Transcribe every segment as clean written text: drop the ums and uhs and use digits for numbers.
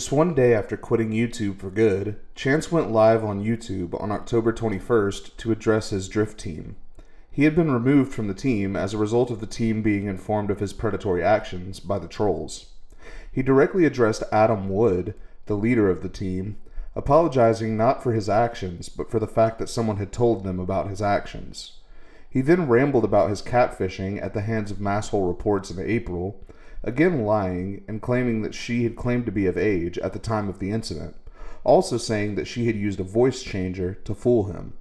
Just one day after quitting YouTube for good, Chance went live on YouTube on October 21st to address his drift team. He had been removed from the team as a result of the team being informed of his predatory actions by the trolls. He directly addressed Adam Wood, the leader of the team, apologizing not for his actions, but for the fact that someone had told them about his actions. He then rambled about his catfishing at the hands of Masshole Reports in April, again lying and claiming that she had claimed to be of age at the time of the incident, also saying that she had used a voice changer to fool him.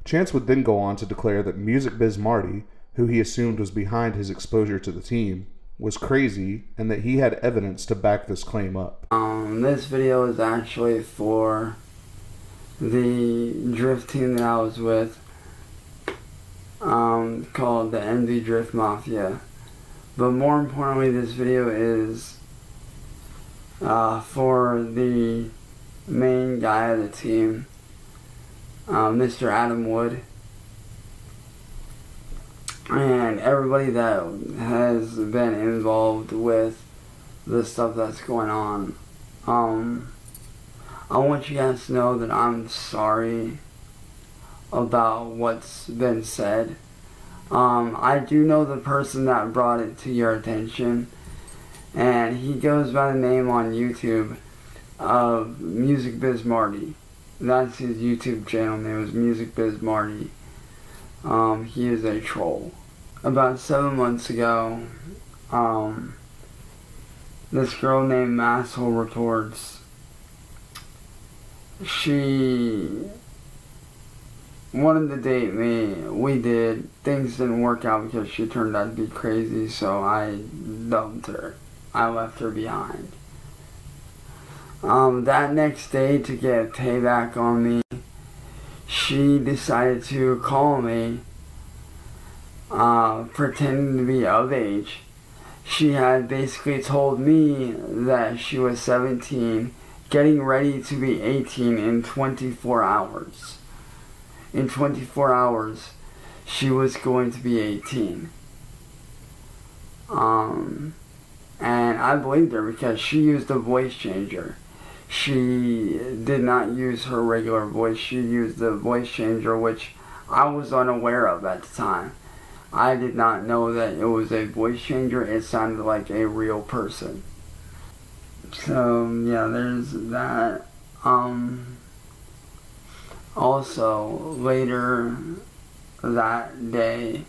Chance would then go on to declare that Music Biz Marty, who he assumed was behind his exposure to the team, was crazy and that he had evidence to back this claim up. This video is actually for the drift team that I was with, called the MD Drift Mafia. But more importantly, this video is for the main guy of the team, Mr. Adam Wood, and everybody that has been involved with the stuff that's going on. I want you guys to know that I'm sorry about what's been said. I do know the person that brought it to your attention, and he goes by the name on YouTube of Music Biz Marty. That's his YouTube channel name, is Music Biz Marty. He is a troll. About 7 months ago, this girl named Masshole Reports, she wanted to date me. We did. Things didn't work out because she turned out to be crazy, so I dumped her. I left her behind. That next day, to get payback on me, she decided to call me, pretending to be of age. She had basically told me that she was 17, getting ready to be 18 in 24 hours. In 24 hours, she was going to be 18. And I believed her because she used a voice changer. She did not use her regular voice. She used the voice changer, which I was unaware of at the time. I did not know that it was a voice changer. It sounded like a real person. So, yeah, there's that. Also, later that day,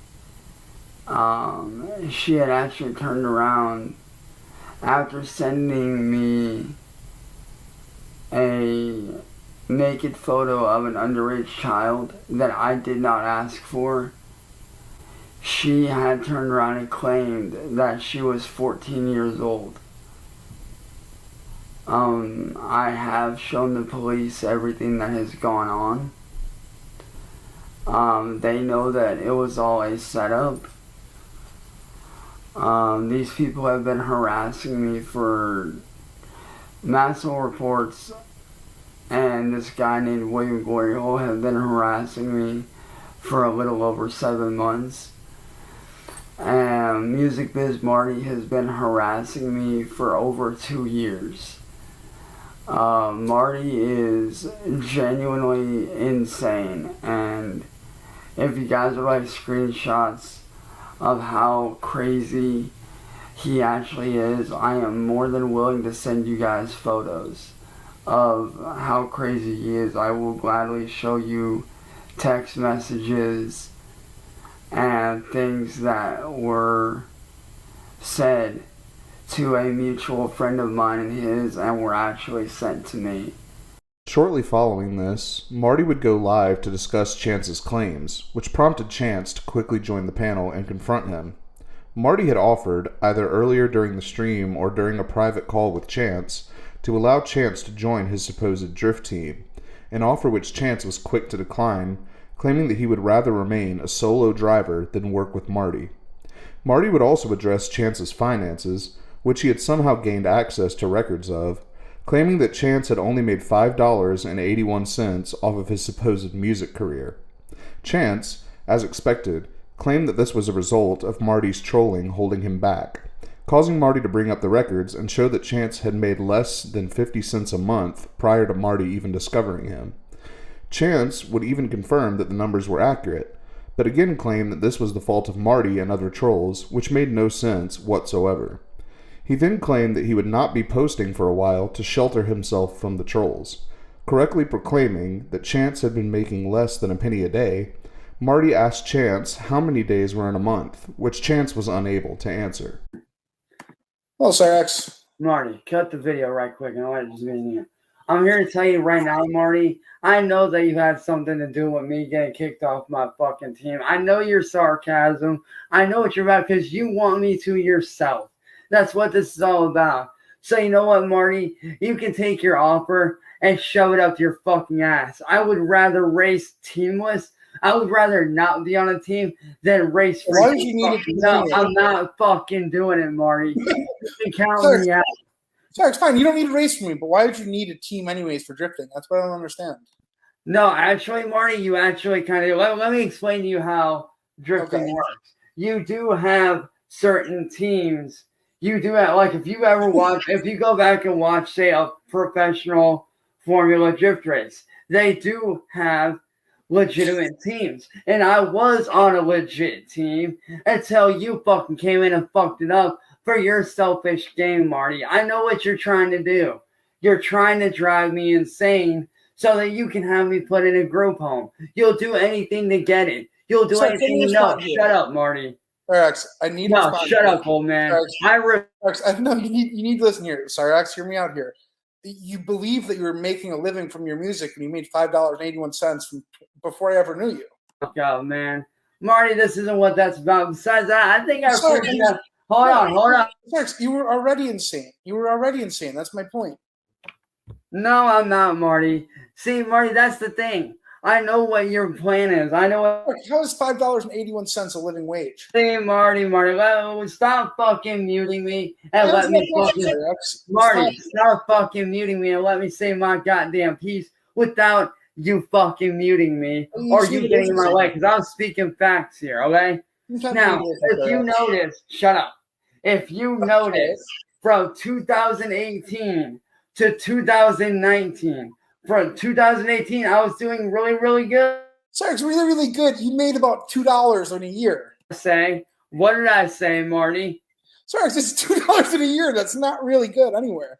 she had actually turned around after sending me a naked photo of an underage child that I did not ask for. She had turned around and claimed that she was 14 years old. I have shown the police everything that has gone on. They know that it was all a setup. These people have been harassing me for Masshole Reports, and this guy named William Gloryhole have been harassing me for a little over 7 months. And Music Biz Marty has been harassing me for over 2 years. Marty is genuinely insane, and if you guys would like screenshots of how crazy he actually is, I am more than willing to send you guys photos of how crazy he is. I will gladly show you text messages and things that were said to a mutual friend of mine and his, and were actually sent to me. Shortly following this, Marty would go live to discuss Chance's claims, which prompted Chance to quickly join the panel and confront him. Marty had offered, either earlier during the stream or during a private call with Chance, to allow Chance to join his supposed drift team, an offer which Chance was quick to decline, claiming that he would rather remain a solo driver than work with Marty. Marty would also address Chance's finances, which he had somehow gained access to records of, claiming that Chance had only made $5.81 off of his supposed music career. Chance, as expected, claimed that this was a result of Marty's trolling holding him back, causing Marty to bring up the records and show that Chance had made less than 50 cents a month prior to Marty even discovering him. Chance would even confirm that the numbers were accurate, but again claimed that this was the fault of Marty and other trolls, which made no sense whatsoever. He then claimed that he would not be posting for a while to shelter himself from the trolls. Correctly proclaiming that Chance had been making less than a penny a day, Marty asked Chance how many days were in a month, which Chance was unable to answer. Well, Cyrex. Marty, cut the video right quick and I'll let it just be in here. I'm here to tell you right now, Marty, I know that you had something to do with me getting kicked off my fucking team. I know your sarcasm. I know what you're about because you want me to yourself. That's what this is all about. So you know what, Marty? You can take your offer and shove it up your fucking ass. I would rather race teamless. I would rather not be on a team than race for Why would you need a team? No, I'm not fucking doing it, Marty. You can count me out. Sorry, it's fine. You don't need to race for me, but why would you need a team anyways for drifting? That's what I don't understand. No, actually, Marty, you actually kind of let me explain to you how drifting works. You do have certain teams. You do have, like, if you go back and watch, say, a professional Formula Drift race, they do have legitimate teams. And I was on a legit team until you fucking came in and fucked it up for your selfish game, Marty. I know what you're trying to do. You're trying to drive me insane so that you can have me put in a group home. You'll do anything to get it. You'll do anything to know. Shut up, Marty. Cyrex, I need no, shut up, old man. Cyrex, no, you need to listen here. Cyrex, hear me out here. You believe that you were making a living from your music and you made $5.81 from before I ever knew you. Oh, man. Marty, this isn't what that's about. Besides that, I think I figured out. Hold on. Cyrex, you were already insane. That's my point. No, I'm not, Marty. See, Marty, that's the thing. I know what your plan is. I know what. How is $5.81 a living wage? See, Marty, stop fucking muting me and let me fucking. Marty, stop fucking muting me and let me say my goddamn piece without you fucking muting me or you getting in my way, because I'm speaking facts here, okay? Now, if you notice, shut up. If you notice, from 2018 to 2019. From 2018, I was doing really, really good. Sorry, it's really, really good. You made about $2 in a year. What did I say, Marty? Sorry, it's just $2 in a year. That's not really good anywhere.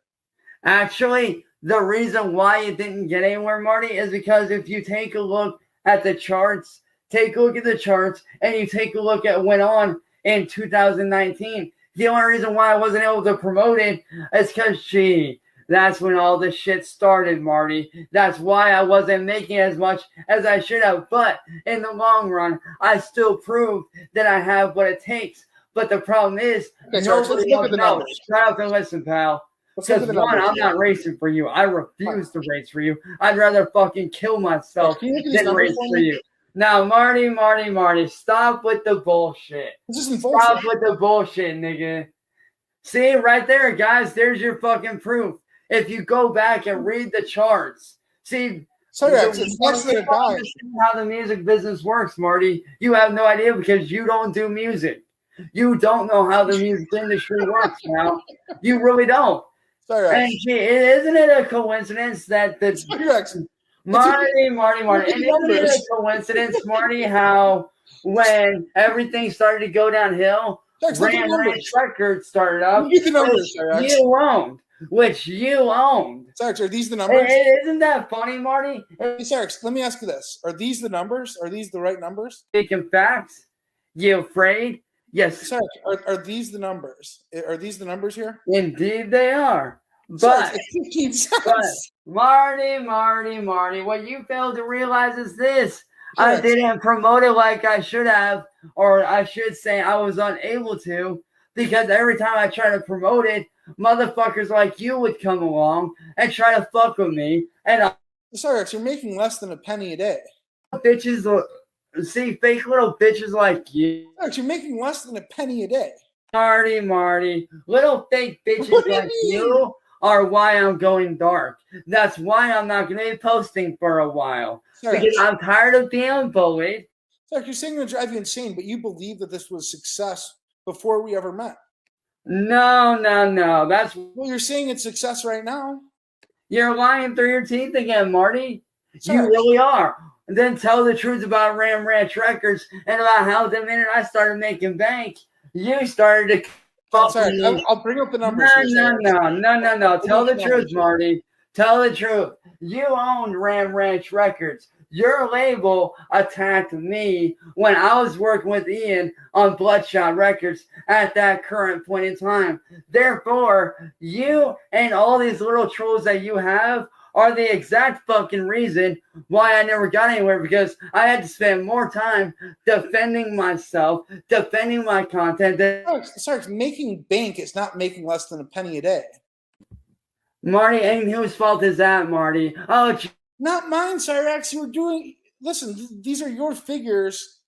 Actually, the reason why it didn't get anywhere, Marty, is because if you take a look at the charts, and you take a look at what went on in 2019, the only reason why I wasn't able to promote it is because, that's when all this shit started, Marty. That's why I wasn't making as much as I should have. But in the long run, I still proved that I have what it takes. But the problem is, nobody else knows. Shut up and listen, pal. Because one, I'm not racing for you. I refuse to race for you. I'd rather fucking kill myself than race for you. Now, Marty, stop with the bullshit. Stop with the bullshit, nigga. See, right there, guys, there's your fucking proof. If you go back and read the charts, see, it's less than a dime. How the music business works, Marty. You have no idea because you don't do music. You don't know how the music industry works now. You really don't. And isn't it a coincidence that the Marty, and isn't it a coincidence, Marty, how when everything started to go downhill, Ram Ranch Records started up, which you owned. Sarx, are these the numbers? Isn't that funny, Marty? Hey, Sarx, let me ask you this. Are these the numbers? Are these the right numbers? Speaking facts? You afraid? Yes. Sarx, are these the numbers? Are these the numbers here? Indeed they are. But, Marty, what you failed to realize is this. I didn't promote it like I should have, or I should say I was unable to, because every time I try to promote it, motherfuckers like you would come along and try to fuck with me. And Sarx, you're making less than a penny a day. Bitches, see, fake little bitches like you. Sarx, you're making less than a penny a day. Marty, little fake bitches like you are why I'm going dark. That's why I'm not going to be posting for a while. Because I'm tired of being bullied. Sarx, you're saying it'll drive you insane, but you believe that this was success before we ever met. No. That's Well, you're saying it's success right now. you're lying through your teeth again, Marty. You Sarge, really are. And then tell the truth about Ram Ranch Records and about how the minute I started making bank, you started to Sarge, fucking I'll bring up the no, numbers here, no, Sarge. no, no, no, no. I'll bring Tell up the the truth, numbers here. Marty. Tell the truth. You owned Ram Ranch Records. Your label attacked me when I was working with Ian on Bloodshot Records at that current point in time. Therefore, you and all these little trolls that you have are the exact fucking reason why I never got anywhere, because I had to spend more time defending myself, defending my content. Sarge, making bank is not making less than a penny a day. Marty, and whose fault is that, Marty? Oh, Not mine, Cyrax. You were doing. Listen, these are your figures.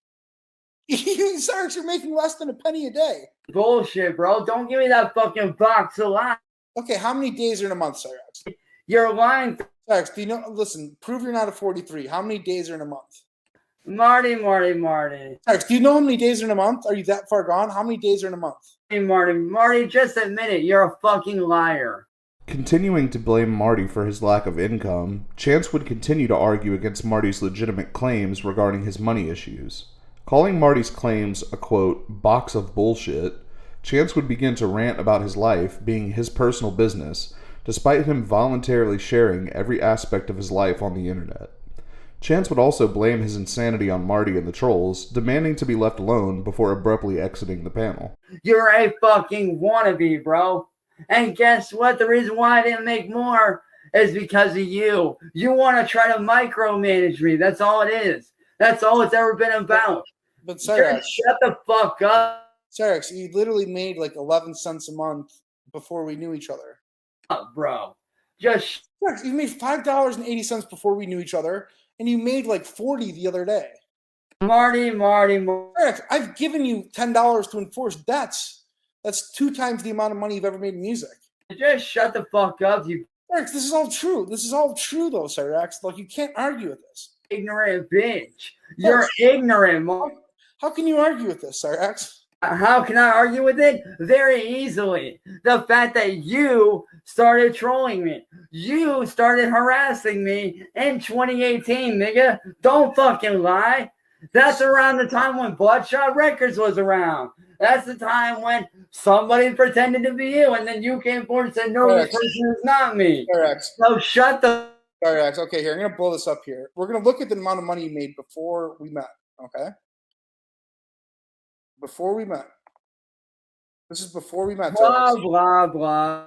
Cyrax, you're making less than a penny a day. bullshit, bro. Don't give me that fucking box of lies. Okay, how many days are in a month, Cyrax? You're lying. Cyrax, do you know? Listen, prove you're not a 43. How many days are in a month? Marty. Cyrax, do you know how many days are in a month? Are you that far gone? How many days are in a month? Marty, just admit it. You're a fucking liar. Continuing to blame Marty for his lack of income, Chance would continue to argue against Marty's legitimate claims regarding his money issues. Calling Marty's claims a, quote, box of bullshit, Chance would begin to rant about his life being his personal business, despite him voluntarily sharing every aspect of his life on the internet. Chance would also blame his insanity on Marty and the trolls, demanding to be left alone before abruptly exiting the panel. You're a fucking wannabe, bro. And guess what? The reason why I didn't make more is because of you. You want to try to micromanage me. That's all it is. That's all it's ever been about. But Cyrax, shut the fuck up. Cyrax, you literally made like 11 cents a month before we knew each other. Bro. Just Cyrax, you made $5.80 before we knew each other, and you made like 40 the other day. Marty. Cyrax, I've given you $10 to enforce debts. That's 2 times the amount of money you've ever made in music. Just shut the fuck up, you Cyrax, this is all true. This is all true, though, Cyrax. Like, you can't argue with this. ignorant bitch. You're ignorant. How can you argue with this, Cyrax? How can I argue with it? Very easily. The fact that you started trolling me. You started harassing me in 2018, nigga. Don't fucking lie. That's around the time when Bloodshot Records was around. That's the time when somebody pretended to be you, and then you came forward and said, no, this person is not me. Cyrax. So shut the... Cyrax, okay, here, I'm going to blow this up here. We're going to look at the amount of money you made before we met, okay? Before we met. This is before we met. Blah, blah, blah.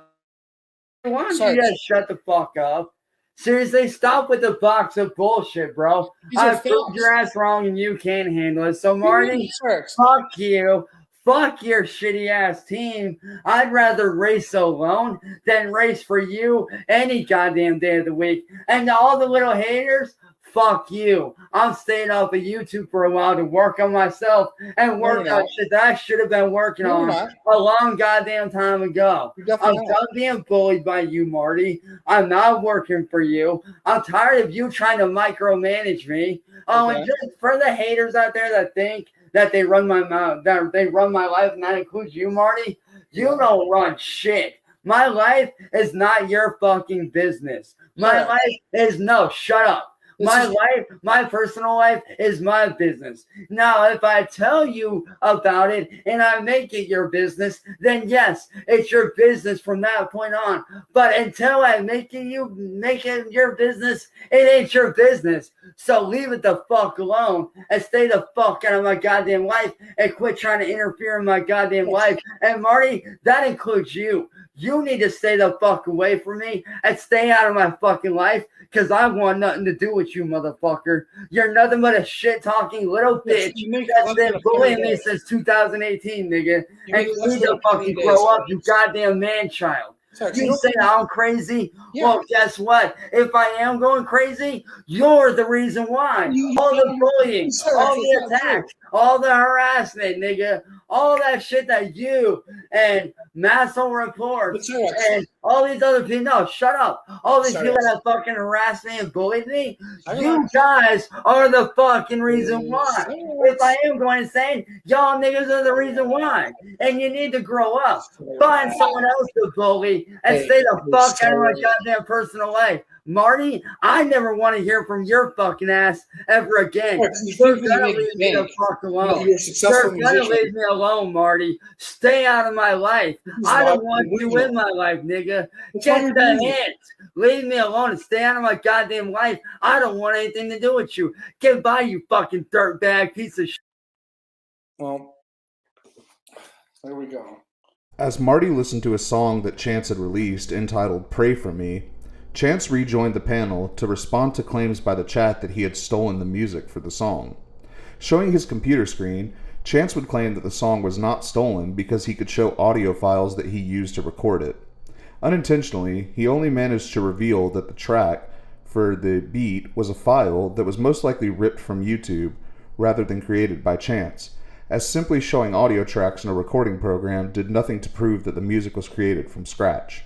Why don't you just shut the fuck up? Seriously, stop with the box of bullshit, bro. I proved your ass wrong and you can't handle it. So, Marty, fuck you. Fuck your shitty ass team. I'd rather race alone than race for you any goddamn day of the week. And to all the little haters, fuck you. I'm staying off of YouTube for a while to work on myself and work on shit that I should have been working on a long goddamn time ago. I'm done being bullied by you, Marty. I'm not working for you. I'm tired of you trying to micromanage me. Oh, and just for the haters out there that think that they run my mouth, that they run my life, and that includes you, Marty, you don't run shit. My life is not your fucking business. My life is shut up. My personal life is my business. Now, if I tell you about it and I make it your business, then yes, it's your business from that point on. But until I make it your business, it ain't your business. So leave it the fuck alone and stay the fuck out of my goddamn life and quit trying to interfere in my goddamn life. And Marty, that includes you. You need to stay the fuck away from me and stay out of my fucking life, because I want nothing to do with you, motherfucker. You're nothing but a shit-talking little bitch that's been bullying me since 2018, nigga. And you need to fucking grow up, you goddamn man-child. You say I'm crazy? Yeah. Well, guess what? If I am going crazy, you're the reason why. All the bullying, all the attacks, all the harassment, nigga, all that shit that you and Massel Report and all these other people, no, shut up. All these people that fucking harassed me and bullied me, you guys are the fucking reason why. If I am going insane, y'all niggas are the reason why. And you need to grow up. Find someone else to bully and stay the fuck out of my goddamn personal life. Marty, I never want to hear from your fucking ass ever again. You're gonna leave me the fuck alone. You're gonna leave me alone, Marty. Stay out of my life. I don't want you in my life, nigga. Get the hint. Leave me alone and stay out of my goddamn life. I don't want anything to do with you. Get by, you fucking dirtbag piece of shit. Well, there we go. As Marty listened to a song that Chance had released entitled Pray For Me, Chance rejoined the panel to respond to claims by the chat that he had stolen the music for the song. Showing his computer screen, Chance would claim that the song was not stolen because he could show audio files that he used to record it. Unintentionally, he only managed to reveal that the track for the beat was a file that was most likely ripped from YouTube rather than created by Chance, as simply showing audio tracks in a recording program did nothing to prove that the music was created from scratch.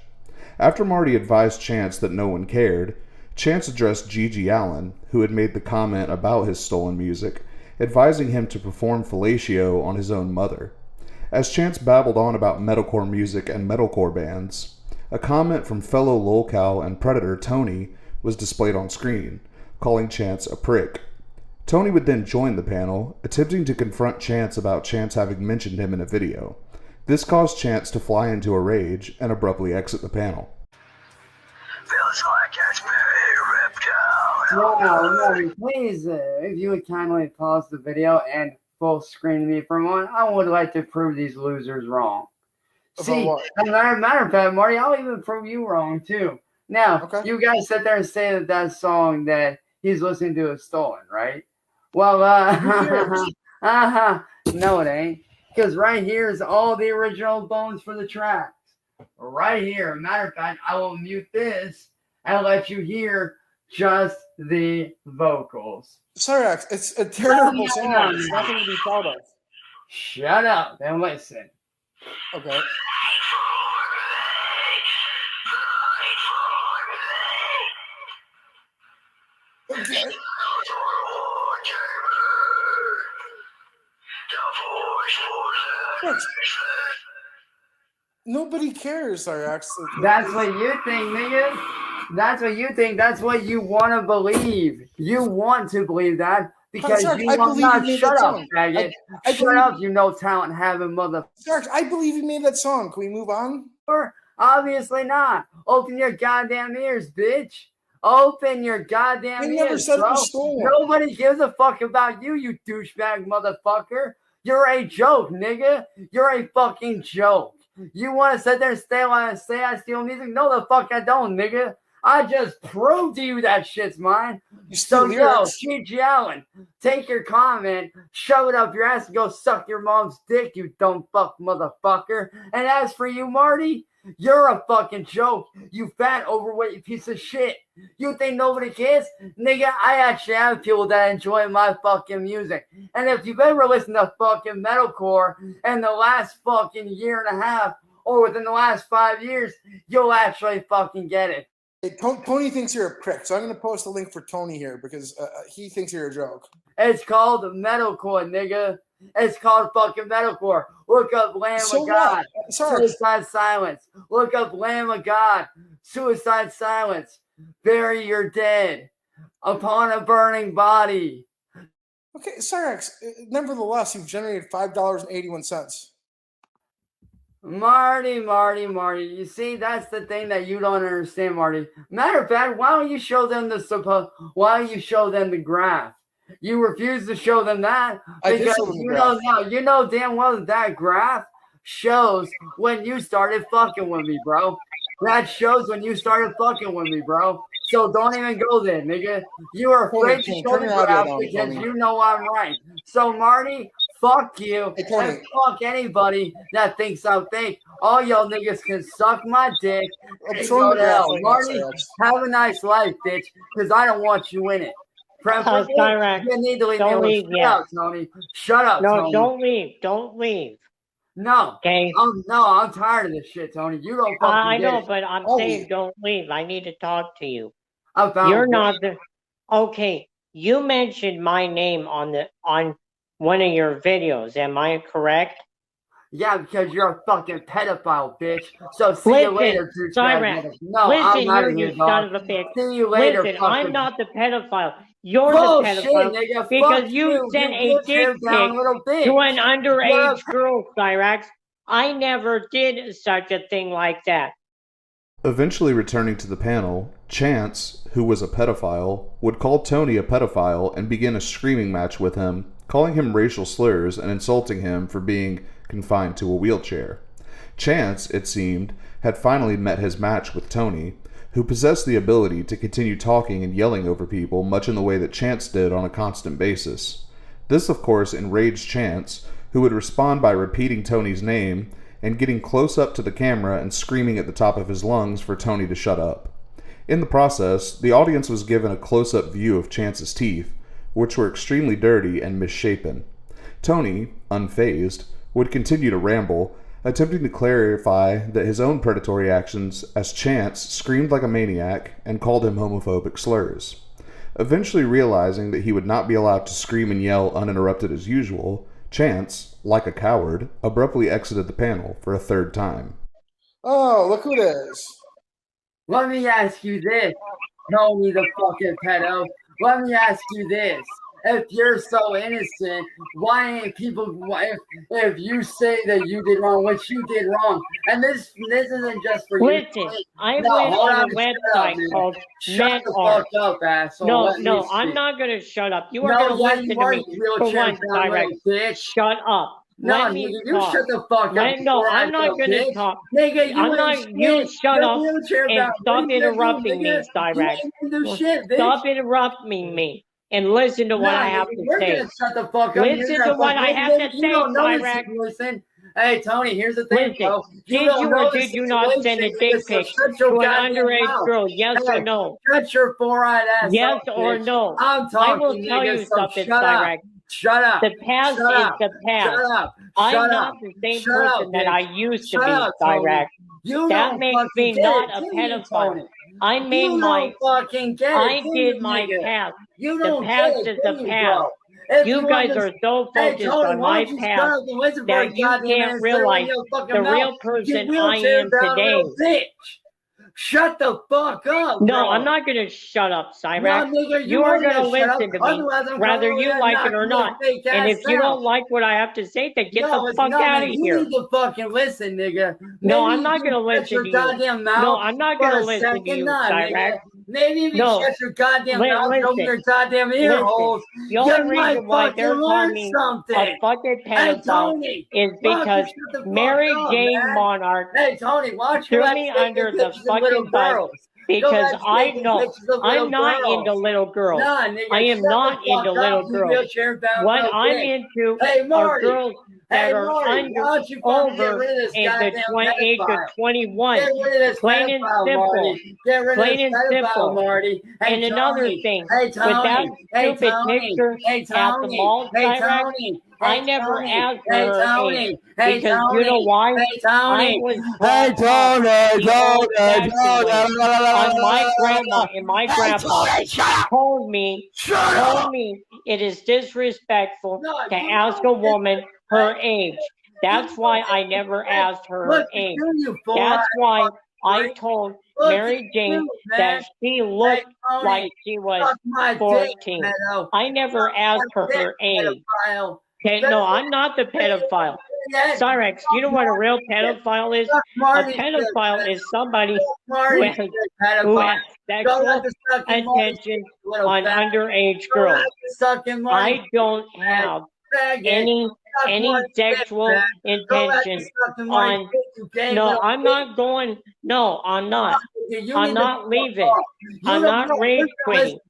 After Marty advised Chance that no one cared, Chance addressed Gigi Allen, who had made the comment about his stolen music, advising him to perform fellatio on his own mother. As Chance babbled on about metalcore music and metalcore bands, a comment from fellow lolcow and predator Tony was displayed on screen, calling Chance a prick. Tony would then join the panel, attempting to confront Chance about Chance having mentioned him in a video. This caused Chance to fly into a rage and abruptly exit the panel. Feels like it's being ripped out. No, please, if you would kindly pause the video and full screen me for a moment, I would like to prove these losers wrong. See, as a matter of fact, Marty, I'll even prove you wrong too. Now, you guys sit there and say that that song that he's listening to is stolen, right? Well, no, it ain't. Because right here is all the original bones for the tracks. Right here. Matter of fact, I will mute this and let you hear just the vocals. Sorry, it's a terrible song. It's nothing to be proud of. Shut up and listen. Okay. Okay. Nobody cares, Cyrax. That's what you think, nigga. That's what you think. That's what you want to believe. You want to believe that because you want not. Shut up, faggot. Shut up, you no talent having mother. Cyrax, I believe you made that song. Can we move on? Obviously not. Open your goddamn ears, bitch. Open your goddamn ears, never said bro. it was stolen. Nobody gives a fuck about you, you douchebag motherfucker. You're a joke, nigga. You're a fucking joke. You want to sit there and say I steal music? No, the fuck I don't, nigga. I just proved to you that shit's mine. So, yo, Gigi Allen, take your comment, shove it up your ass, and go suck your mom's dick, you dumb fuck motherfucker. And as for you, Marty, you're a fucking joke. You fat, overweight piece of shit. You think nobody cares? Nigga, I actually have people that enjoy my fucking music. And if you've ever listened to fucking metalcore in the last fucking year and a half or within the last 5 years, you'll actually fucking get it. Hey, Tony thinks you're a prick, so I'm going to post a link for Tony here because he thinks you're a joke. It's called metalcore, nigga. It's called fucking metalcore. Look up Lamb of God, Suicide Silence. Look up Lamb of God, Suicide Silence. Bury your dead upon a burning body. Okay, Cyrax, nevertheless, you've generated $5.81. Marty. You see, that's the thing that you don't understand, Marty. Matter of fact, why don't you show them the graph? You refuse to show them that because you know damn well that graph shows when you started fucking with me, bro. That shows when you started fucking with me, bro. So don't even go there, nigga. You are afraid to show the graph because you know I'm right. So Marty, fuck you and fuck anybody that thinks I'm fake. All y'all niggas can suck my dick and go to hell. Marty, have a nice life, bitch, because I don't want you in it. Cyrax, you need to leave me alone. Shut up, Tony. Shut up, no, Tony. don't leave. Don't leave. No. Okay? I'm tired of this shit, Tony. You don't fucking I get know, it. but I'm saying don't leave. I need to talk to you. I found You're it. not the okay. You mentioned my name on one of your videos. Am I correct? Yeah, because you're a fucking pedophile, bitch. So see you later, douchebag. Cyrax. No, I'm Listen out here, of here, you dog. son of a bitch. See you later, Listen, fucking. I'm not the pedophile. You're Bullshit, the pedophile nigga. because Fuck you sent a wheelchair dick down pic little bitch. to an You're underage a girl, Cyrax. I never did such a thing like that. Eventually returning to the panel, Chance, who was a pedophile, would call Tony a pedophile and begin a screaming match with him, calling him racial slurs and insulting him for being confined to a wheelchair. Chance, it seemed, had finally met his match with Tony, who possessed the ability to continue talking and yelling over people much in the way that Chance did on a constant basis. This, of course, enraged Chance, who would respond by repeating Tony's name and getting close up to the camera and screaming at the top of his lungs for Tony to shut up. In the process, the audience was given a close-up view of Chance's teeth, which were extremely dirty and misshapen. Tony, unfazed, would continue to ramble, attempting to clarify that his own predatory actions as Chance screamed like a maniac and called him homophobic slurs. Eventually realizing that he would not be allowed to scream and yell uninterrupted as usual, Chance, like a coward, abruptly exited the panel for a third time. Oh, look who it is. Let me ask you this, Tony the fucking pedo. Let me ask you this. If you're so innocent, why ain't people, if you say that you did wrong, which you did wrong, and this isn't just for you. Listen, I went on a website called Shut the MetArt. fuck up, asshole. No, I'm not going to shut up. You are going to listen to me for once, Cyrax. Shut up. Let me talk. Shut the fuck up. No, I'm not going to talk. Nigga, you shut up and stop interrupting me, Cyrax. Stop interrupting me and listen to what I have to say. Shut the fuck up. Listen to what I have to say, Cyrax. Listen. Hey, Tony, here's the thing, bro. Did you or did you not send a dick pic to an underage girl? Yes or no? Shut your four-eyed ass Yes up, or bitch. no? I'm talking, I will tell you something, Cyrax. Shut up. The past is the past. Shut up. I'm not the same person that I used to be, Cyrax. That makes me not a pedophile. I made my. I did my past. The past is the past. You guys are so focused on my past that you can't realize the real person I am today. Shut the fuck up, No, bro. I'm not going to shut up, Cyrax. No, nigga, you are going to listen to me, whether you like it or not. And if you don't like what I have to say, then get the fuck out of here. You need to fucking listen, nigga. No, I'm not going to listen to you. No, I'm not going to listen to you, Cyrax. Maybe if you shut your goddamn mouth, open your goddamn ear holes, the only reason why they're calling me a fucking pedophile is because Mary Jane Monarch threw me under the fucking bus because I know I'm not into little girls. I am not into little girls. What I'm into are girls that are over the age of 21. Plain and simple. Plain and simple. Marty. And another thing, with that stupid picture at the mall, Cyrax, I never asked her age because you know why? I was on my grandma and my grandpa told me it is disrespectful to ask a woman her age. That's why I never asked her age. That's why I told Mary Jane that she looked like she was 14. I never asked her age. Okay, no, I'm not the pedophile. Cyrax, you know what a real pedophile is? A pedophile is somebody who has sexual attention on underage girls. I don't have any sexual intention on. No, I'm not going. No, I'm not. I'm not leaving. I'm not rage quitting.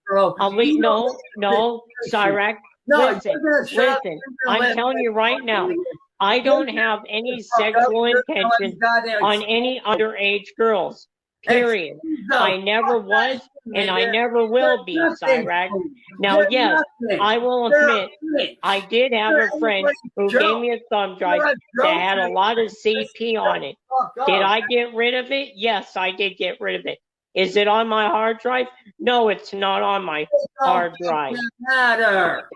I'm leaving. No, Cyrax. Listen. I'm telling you right now. I don't have any sexual intention on any underage girls. Period. I never was, and I never will be, Cyrax. Now, yes, I will admit, I did have a friend who gave me a thumb drive that had a lot of CP on it. Did I get rid of it? Yes, I did get rid of it. Is it on my hard drive? No, it's not on my hard drive. Matter.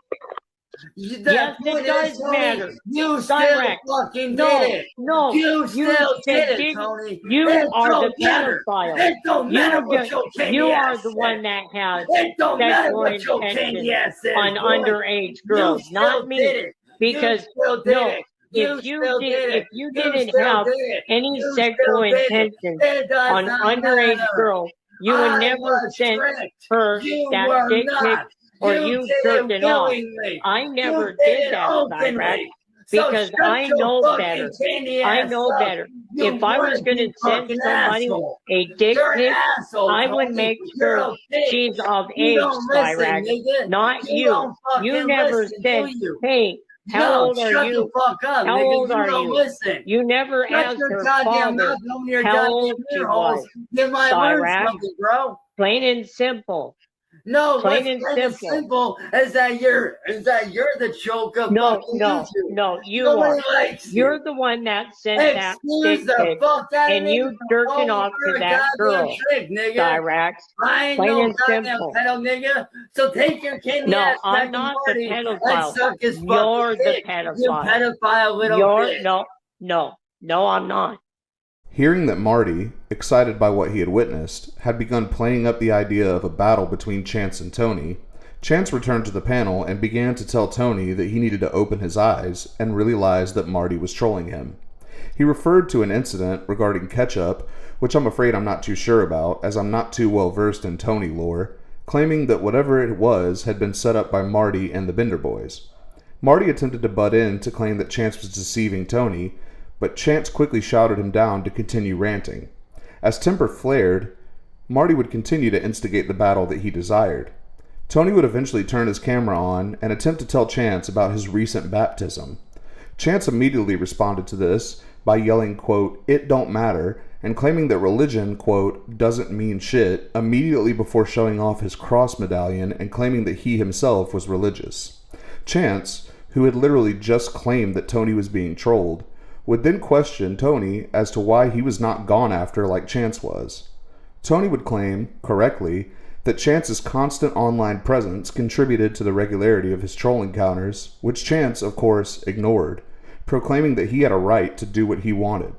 Yes, it does matter. You still Cyrax. fucking No, did it. no, You still did it, did- Tony. You It are don't the matter. pedophile. It don't matter what your candy You are ass the said. one that has It don't matter sexual what your intentions candy ass said. on underage girls, You not still me. did it. Because you still did no, it. if you still did, it. if you You didn't still have did it. any You sexual still did it. intentions It does on not underage matter. girls, you would I never was send tricked. her You that were dick pic not. or You you did jerked it it off. willingly. I never You did it that, Cyrax, openly. So because shut I your know fucking better. candy I ass know up. better. You If I was would, going to you send fucking somebody asshole. a dick You're an pic, asshole, I would Tony. make You're sure a bitch. she's of You age, don't listen, Cyrax, nigga. not You you. don't fucking You never listen, said, do you? hey, how No, old are shut you? the fuck up, How nigga. old You are don't you? listen. You never Shut asked your her goddamn father mouth. Open your how goddamn old she ear holes. was. You might learn Cyrax, something, bro. plain and simple. No, Plain what's and plain and simple. simple is that you're the joke of No, fucking no, YouTube. no, you Nobody are. likes You're you. the one that sent that dick Excuse the pic, fuck out of and me. you jerking Oh, off you're to a that goddamn girl, trick, nigga. Cyrax. I ain't Plain no and goddamn simple. pedo, nigga. So take your candy No, ass I'm back to not the Marty and pedophile. suck his You're fucking the dick. You pedophile. pedophile little You're bitch. no, I'm not. Hearing that Marty, excited by what he had witnessed, had begun playing up the idea of a battle between Chance and Tony, Chance returned to the panel and began to tell Tony that he needed to open his eyes and realize that Marty was trolling him. He referred to an incident regarding ketchup, which I'm afraid I'm not too sure about, as I'm not too well versed in Tony lore, claiming that whatever it was had been set up by Marty and the Bender Boys. Marty attempted to butt in to claim that Chance was deceiving Tony, but Chance quickly shouted him down to continue ranting. As temper flared, Marty would continue to instigate the battle that he desired. Tony would eventually turn his camera on and attempt to tell Chance about his recent baptism. Chance immediately responded to this by yelling, quote, "It don't matter," and claiming that religion, quote, "doesn't mean shit," immediately before showing off his cross medallion and claiming that he himself was religious. Chance, who had literally just claimed that Tony was being trolled, would then question Tony as to why he was not gone after like Chance was. Tony would claim, correctly, that Chance's constant online presence contributed to the regularity of his troll encounters, which Chance, of course, ignored, proclaiming that he had a right to do what he wanted.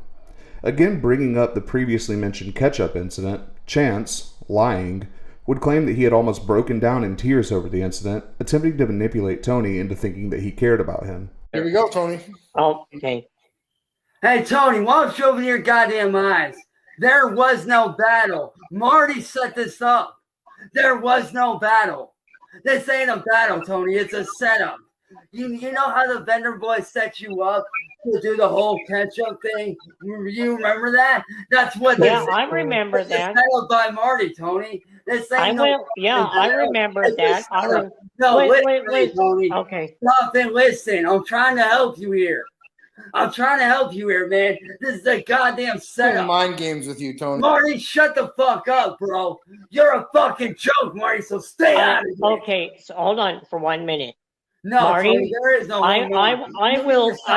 Again bringing up the previously mentioned ketchup incident, Chance, lying, would claim that he had almost broken down in tears over the incident, attempting to manipulate Tony into thinking that he cared about him. Here we go, Tony. Oh, okay. Hey, Tony, why don't you open your goddamn eyes? There was no battle. Marty set this up. There was no battle. This ain't a battle, Tony. It's a setup. You know how the vendor boys set you up to do the whole ketchup thing? You remember that? That's what this Yeah, I remember this that. is set up by Marty, Tony. This ain't I remember that. No, Wait, listen, Tony. Okay. Stop and listen. I'm trying to help you here. I'm trying to help you here, man. This is a goddamn Playing setup. mind games with you, Tony. Marty, shut the fuck up, bro. You're a fucking joke, Marty, so stay out of here. Okay, so hold on for 1 minute. No, Marty, Tony, there is no I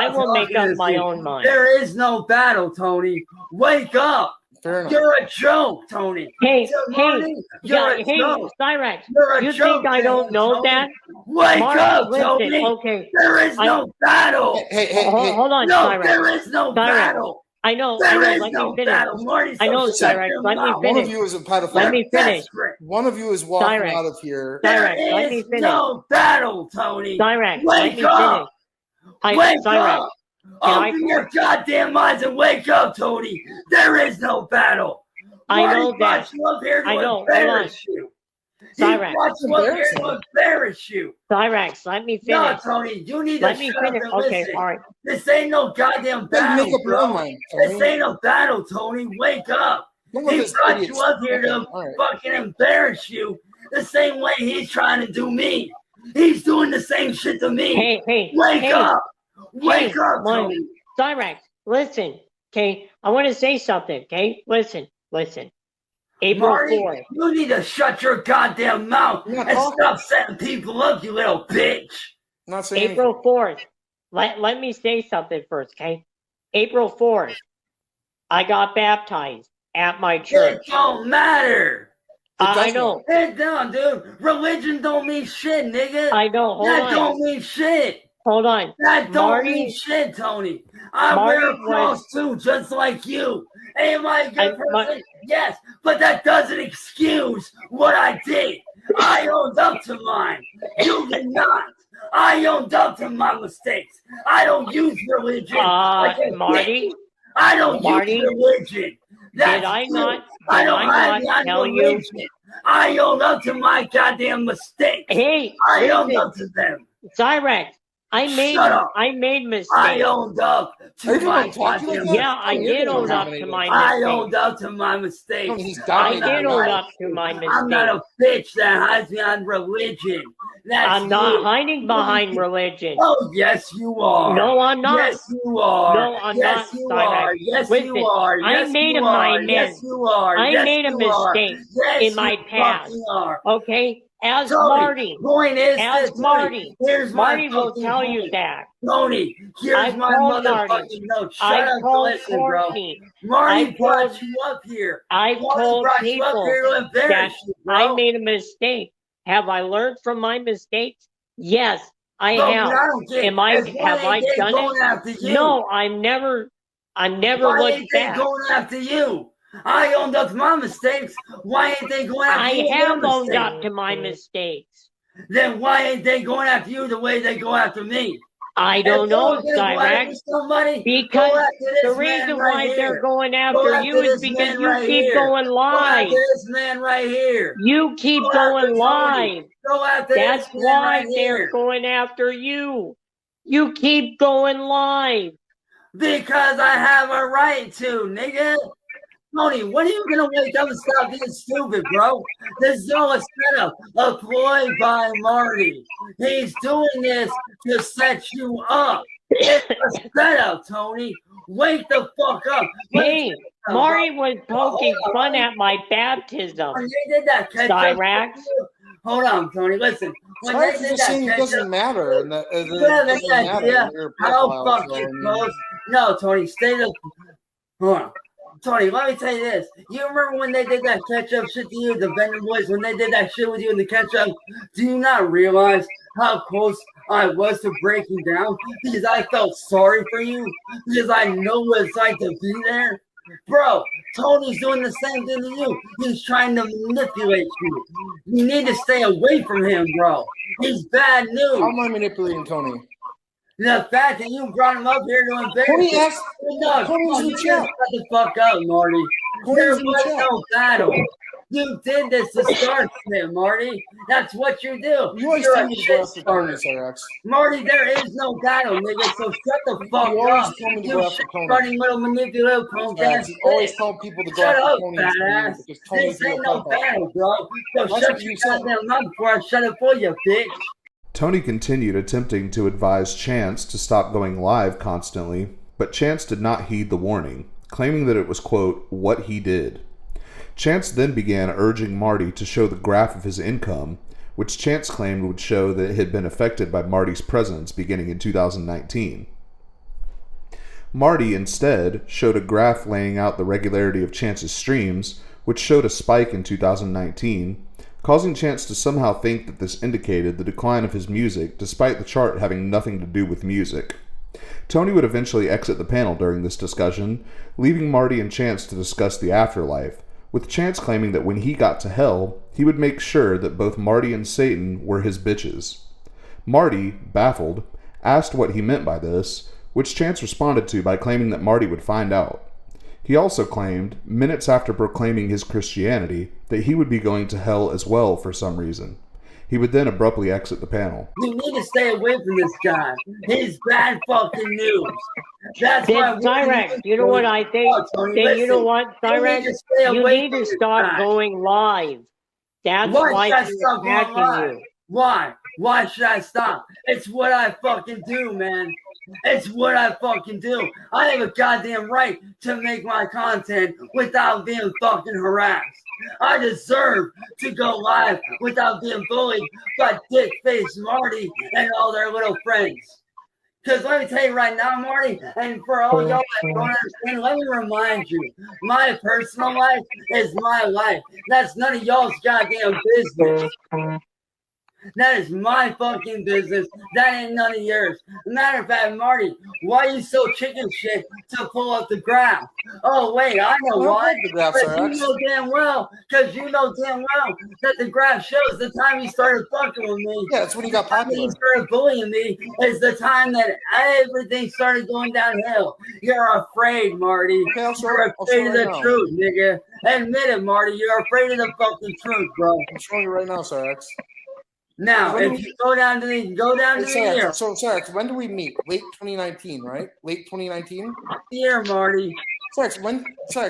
will make up my own mind. There is no battle, Tony. Wake up. Fair enough. You're a joke, Tony. Hey, Marty, you're a joke. Cyrax, You're a you joke, think I don't know Tony. that? Wake Marty, up, listen, Tony. okay. There is no battle. Hey, Hold on, No, Cyrax. there is no battle. I know, There is let no me finish. battle. Marty, so I know, shut Cyrax, your let me mouth. One finish. of you is a pedophile. Let me finish. Desperate. One of you is walking Cyrax. out of here. Cyrax, There let me is finish. no battle, Tony. Cyrax, let Wake me up. finish. Wake Cyrax, up. can I- Open your goddamn eyes and wake up, Tony. There is no battle. I Marty know that. brought you up here to I know. Hold embarrass you. He Cyrax. brought you up here to embarrass you. Cyrax, let me No, finish. Tony, you need Let to me shut finish. up and Okay, listen. all right. This ain't no goddamn Then battle, make up your own bro. mind, This Tony. ain't a battle, Tony. Wake up. Don't let He this brought idiot you up here to All right. fucking embarrass you the same way he's trying to do me. He's doing the same shit to me. Hey, Wake up. Wake hey, up, Marty. Tony. Cyrax, listen, okay? I want to say something, okay? Listen. April Marty, 4th. you need to shut your goddamn mouth I'm not and talking. stop setting people up, you little bitch. I'm not saying April 4th. Let me say something first, okay? April 4th. I got baptized at my It church. don't matter. I know. It don't, dude. Religion don't mean shit, nigga. I know. Hold That on. don't mean shit. Hold on. That don't Marty, mean shit, Tony. I Marty wear a was- cross too, just like you. Am I a good I- person? Yes, but that doesn't excuse what I did. I owned up to mine. You did not. I owned up to my mistakes. I don't use religion. like a Marty, bitch. I don't Marty, use religion. That's did I you. not? I Did don't I hide not behind tell you? religion. I own up to my goddamn mistakes. Hey, I owned listen, up to them. Cyrex. I made mistakes. I owned up Are you to gonna my talk to like goddamn that? Yeah, I Tony, you're did gonna own up dominate to it. my I mistakes. owned up to my mistakes. Tony, he's I dominating. did own up to my I'm not a mistakes. bitch that hides behind religion. That's I'm not you. hiding behind religion. Oh, yes, you are. No, I'm not. Yes, you are. No, I'm yes, not, you Cyrex. are. Yes, Listen, you are. I Yes, made you a are. amends. Yes, you are. I yes, made a you are. mistake Yes, in my you past. fucking are. Okay? As Tony, Marty. point is As this, Marty. Here's Marty my will fucking tell point. you that. Tony, here's I my called motherfucking Marty. note. Shut I up and told listen, bro. Courtney. Marty I brought told- you up here. I've Marty told brought you up people here to that embarrass you, bro. I made a mistake. Have I learned from my mistakes? Yes, I Bro, have. but I don't get Have I ain't they done going it? after you? No, I never Why looked ain't they back. going after you? I owned up to my mistakes. Why ain't they going after I you? have your owned mistakes? up to my mistakes. Then why ain't they going after you the way they go after me? I don't know, Cyrex. Because the reason why they're going after you is because you keep going live. Go after this man right here. You keep Go going after Tony. live. Go after That's this man why right they're here. going after you. You keep going live. Because I have a right to, nigga. Tony, when are you gonna wake up and stop being stupid, bro? This is all a setup, a ploy by Marty. He's doing this to set you up. It's a setup, Tony. Wake the fuck up. Hey, Marty was poking fun at my baptism. When they did that ketchup, Cyrax. hold on, Tony. Listen. When Sorry they for did just that saying it ketchup, doesn't matter. And that, it you doesn't have any matter. idea You're a how pedophile, so, I fucking mean, close? No, Tony, stay the. Hold on. Tony, let me tell you this. You remember when they did that ketchup shit to you, the Venom Boys, when they did that shit with you in the ketchup? Do you not realize how close I was to breaking down? Because I felt sorry for you. Because I know what it's like to be there. Bro, Tony's doing the same thing to you. He's trying to manipulate you. You need to stay away from him, bro. He's bad news. How am I manipulating Tony? The fact that you brought him up here to embarrass Tony you. asked. No, Tony's in you the just chat. shut the fuck up, Marty. There Tony's in the was chat. no battle. You did this to start shit, Marty. That's what you do. You always You're tell a me to go shit after Tony, starter. Cyrax. Marty, there is no battle, nigga, so shut the fuck You always up. tell me to You go after Tony. shit-starting little manipulative punk Cyrax, ass you always bitch. tell people to go Shut after up, Tony fat instead of ass. you because Tony's This a ain't no pedophile. battle, bro. So That's shut what your you said. goddamn mouth before I shut it for you, bitch. Tony continued attempting to advise Chance to stop going live constantly, but Chance did not heed the warning, claiming that it was, quote, what he did. Chance then began urging Marty to show the graph of his income, which Chance claimed would show that it had been affected by Marty's presence beginning in 2019. Marty instead showed a graph laying out the regularity of Chance's streams, which showed a spike in 2019, causing Chance to somehow think that this indicated the decline of his music, despite the chart having nothing to do with music. Tony would eventually exit the panel during this discussion, leaving Marty and Chance to discuss the afterlife, with Chance claiming that when he got to hell, he would make sure that both Marty and Satan were his bitches. Marty, baffled, asked what he meant by this, which Chance responded to by claiming that Marty would find out. He also claimed, minutes after proclaiming his Christianity, that he would be going to hell as well for some reason. He would then abruptly exit the panel. You need to stay away from this guy. He's bad fucking news. That's why. Cyrex, you know what I think? You know what, Cyrex? You need to stop going live. That's why should I they're stop going attacking live? you. Why? Why should I stop? It's what I fucking do, man. It's what I fucking do. I have a goddamn right to make my content without being fucking harassed. I deserve to go live without being bullied by Dick Face Marty and all their little friends. Because let me tell you right now, Marty, and for all y'all that don't understand, let me remind you, my personal life is my life. That's none of y'all's goddamn business. That is my fucking business. That ain't none of yours. Matter of fact, Marty, why you so chicken shit to pull up the graph? Oh, wait, I know why. Because you know damn well that the graph shows the time you started fucking with me. Yeah, that's when you got popular. You started bullying me is the time that everything started going downhill. You're afraid, Marty. Okay, You're afraid of the truth, nigga. Admit it, Marty. You're afraid of the fucking truth, bro. I'm showing you right now, Cyrax. Now, if you go down to the year. So, Cyrax, when do we meet? Late 2019, right? Late 2019? Year, Marty. Cyrax,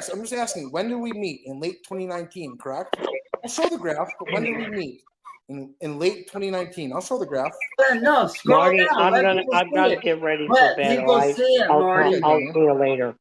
I'm just asking, when did we meet? In late 2019, correct? I'll show the graph, but when did we meet? In late 2019. I'll show the graph. No, scroll Marty, down. I'm gonna get ready for Let bed. people see it, Marty. I'll see you later.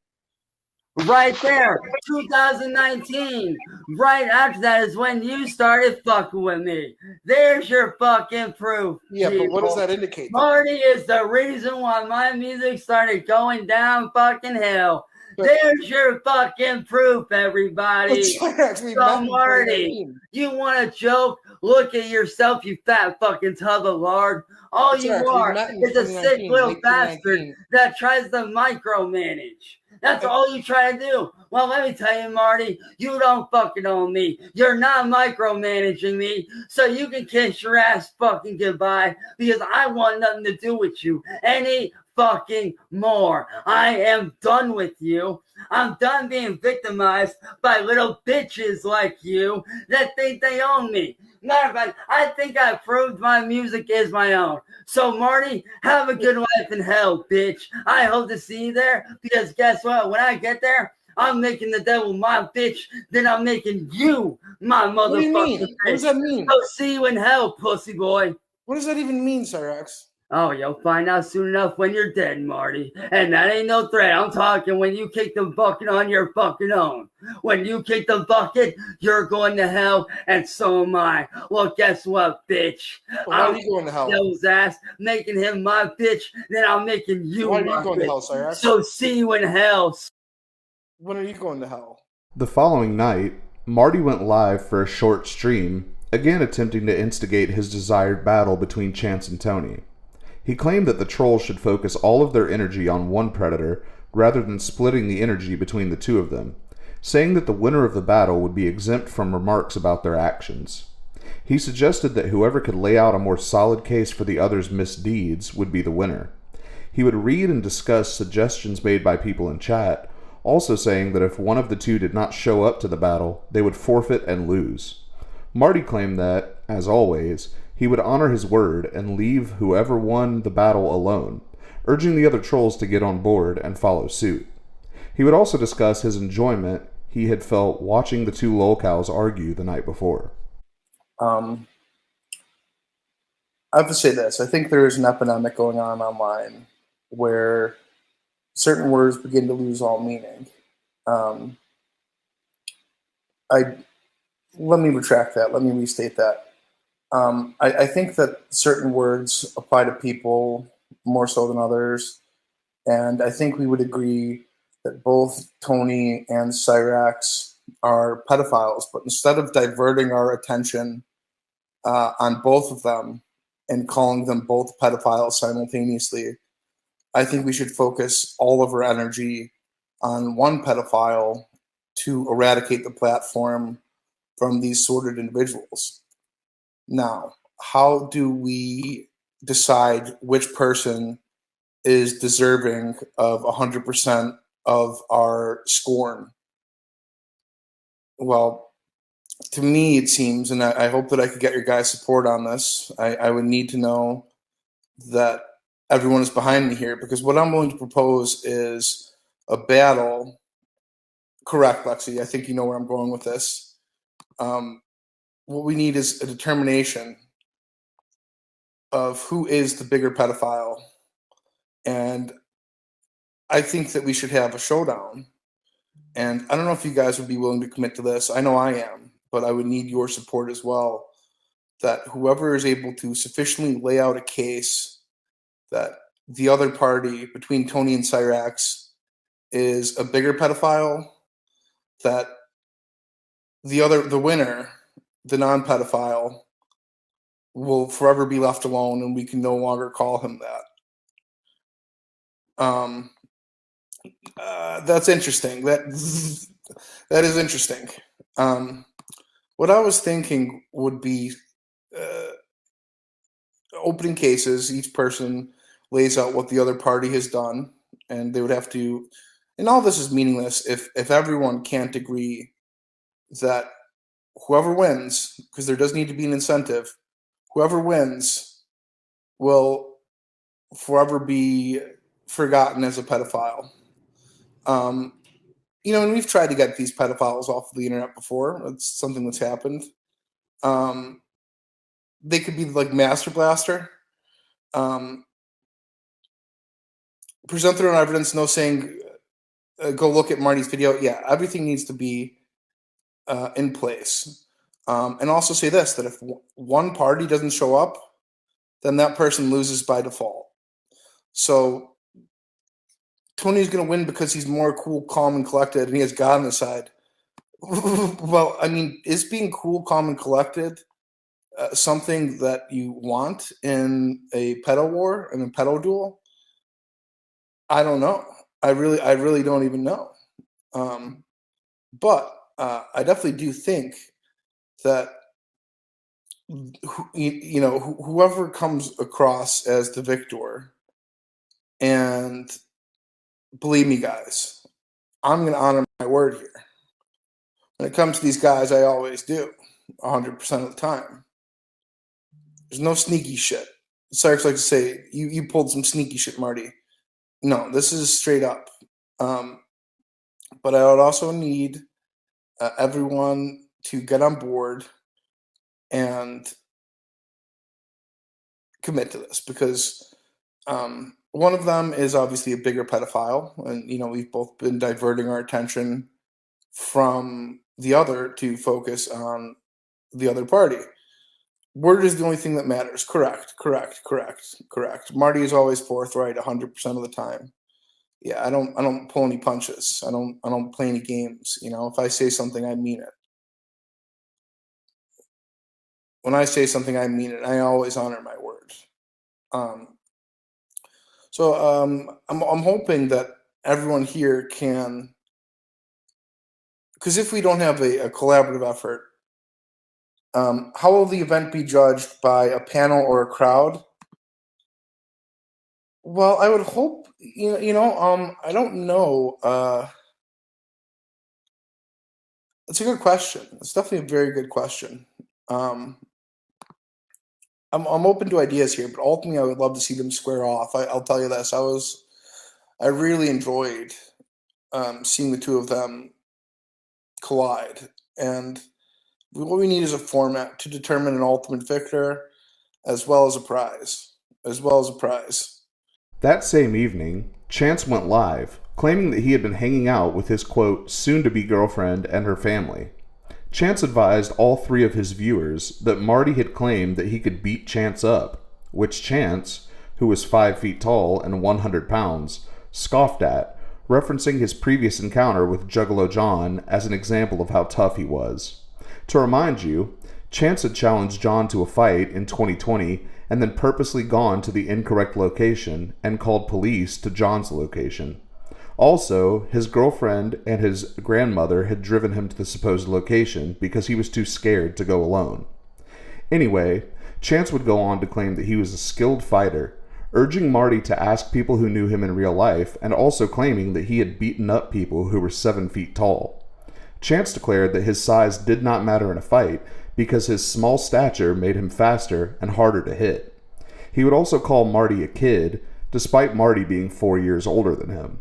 Right there, 2019. Right after that is when you started fucking with me. There's your fucking proof. Yeah, people. But what does that indicate? Marty is the reason why my music started going down fucking hell. There's your fucking proof, everybody. So, Marty, you want to joke? Look at yourself, you fat fucking tub of lard. All you are is a sick little bastard that tries to micromanage. That's all you try to do. Well, let me tell you, Marty, you don't fucking own me. You're not micromanaging me, so you can kiss your ass fucking goodbye because I want nothing to do with you any fucking more. I am done with you. I'm done being victimized by little bitches like you that think they own me. Matter of fact, I think I proved my music is my own. So, Marty, have a good life in hell, bitch. I hope to see you there because guess what? When I get there, I'm making the devil my bitch, then I'm making you my motherfucking What do you mean? bitch. What does that mean? So see you in hell, pussy boy. What does that even mean, Cyrax? Oh, you'll find out soon enough when you're dead, Marty. And that ain't no threat. I'm talking when you kick the bucket on your fucking own. When you kick the bucket, you're going to hell, and so am I. Well, guess what, bitch? Why are you going to hell? His ass, making him my bitch, then I'm making you Why are my you going bitch. to hell, Cyrax? So see you in hell. When are you going to hell? The following night, Marty went live for a short stream, again attempting to instigate his desired battle between Chance and Tony. He claimed that the trolls should focus all of their energy on one predator rather than splitting the energy between the two of them, saying that the winner of the battle would be exempt from remarks about their actions. He suggested that whoever could lay out a more solid case for the other's misdeeds would be the winner. He would read and discuss suggestions made by people in chat, also saying that if one of the two did not show up to the battle, they would forfeit and lose. Marty claimed that, as always, he would honor his word and leave whoever won the battle alone, urging the other trolls to get on board and follow suit. He would also discuss his enjoyment he had felt watching the two lolcows argue the night before. I have to say this. I think there is an epidemic going on online where certain words begin to lose all meaning. Let me retract that. Let me restate that. I think that certain words apply to people more so than others, and I think we would agree that both Tony and Cyrax are pedophiles, but instead of diverting our attention on both of them and calling them both pedophiles simultaneously, I think we should focus all of our energy on one pedophile to eradicate the platform from these sordid individuals. Now, how do we decide which person is deserving of 100% of our scorn? Well, to me, it seems, and I hope that I could get your guys' support on this, I would need to know that everyone is behind me here, because what I'm going to propose is a battle. Correct, Lexi. I think you know where I'm going with this. What we need is a determination of who is the bigger pedophile. And I think that we should have a showdown. And I don't know if you guys would be willing to commit to this. I know I am, but I would need your support as well. That whoever is able to sufficiently lay out a case that the other party between Tony and Cyrax is a bigger pedophile, that the winner, the non-pedophile, will forever be left alone, and we can no longer call him that. That's interesting. That is interesting. What I was thinking would be opening cases. Each person lays out what the other party has done, and they would have to. And all this is meaningless if everyone can't agree that whoever wins, because there does need to be an incentive, whoever wins will forever be forgotten as a pedophile. And we've tried to get these pedophiles off of the internet before. It's something that's happened. They could be like Master Blaster. Present their own evidence, no saying, go look at Marty's video. Yeah, everything needs to be in place. And also say this, that if one party doesn't show up, then that person loses by default. So Tony's going to win because he's more cool, calm, and collected, and he has God on his side. Well, I mean, is being cool, calm, and collected something that you want in a pedo war, in a pedo duel? I don't know. I really don't even know. But I definitely do think that whoever comes across as the victor, and believe me, guys, I'm going to honor my word here. When it comes to these guys, I always do, 100% of the time. There's no sneaky shit. Cyrus likes to say, you pulled some sneaky shit, Marty. No, this is straight up. But I would also need everyone to get on board and commit to this, because one of them is obviously a bigger pedophile, and we've both been diverting our attention from the other to focus on the other party. Word is the only thing that matters. Correct. Marty is always forthright 100% of the time. Yeah, I don't pull any punches. I don't play any games. If I say something, I mean it. When I say something, I mean it. I always honor my word. So I'm hoping that everyone here can, because if we don't have a collaborative effort, how will the event be judged, by a panel or a crowd? Well, I would hope, I don't know. It's a good question. It's definitely a very good question. I'm open to ideas here, but ultimately I would love to see them square off. I'll tell you this. I really enjoyed seeing the two of them collide. And what we need is a format to determine an ultimate victor, as well as a prize. That same evening, Chance went live, claiming that he had been hanging out with his, quote, soon-to-be girlfriend and her family. Chance advised all three of his viewers that Marty had claimed that he could beat Chance up, which Chance, who was 5 feet tall and 100 pounds, scoffed at, referencing his previous encounter with Juggalo John as an example of how tough he was. To remind you, Chance had challenged John to a fight in 2020 and then purposely gone to the incorrect location and called police to John's location. Also, his girlfriend and his grandmother had driven him to the supposed location because he was too scared to go alone. Anyway, Chance would go on to claim that he was a skilled fighter, urging Marty to ask people who knew him in real life, and also claiming that he had beaten up people who were 7 feet tall. Chance declared that his size did not matter in a fight because his small stature made him faster and harder to hit. He would also call Marty a kid, despite Marty being 4 years older than him.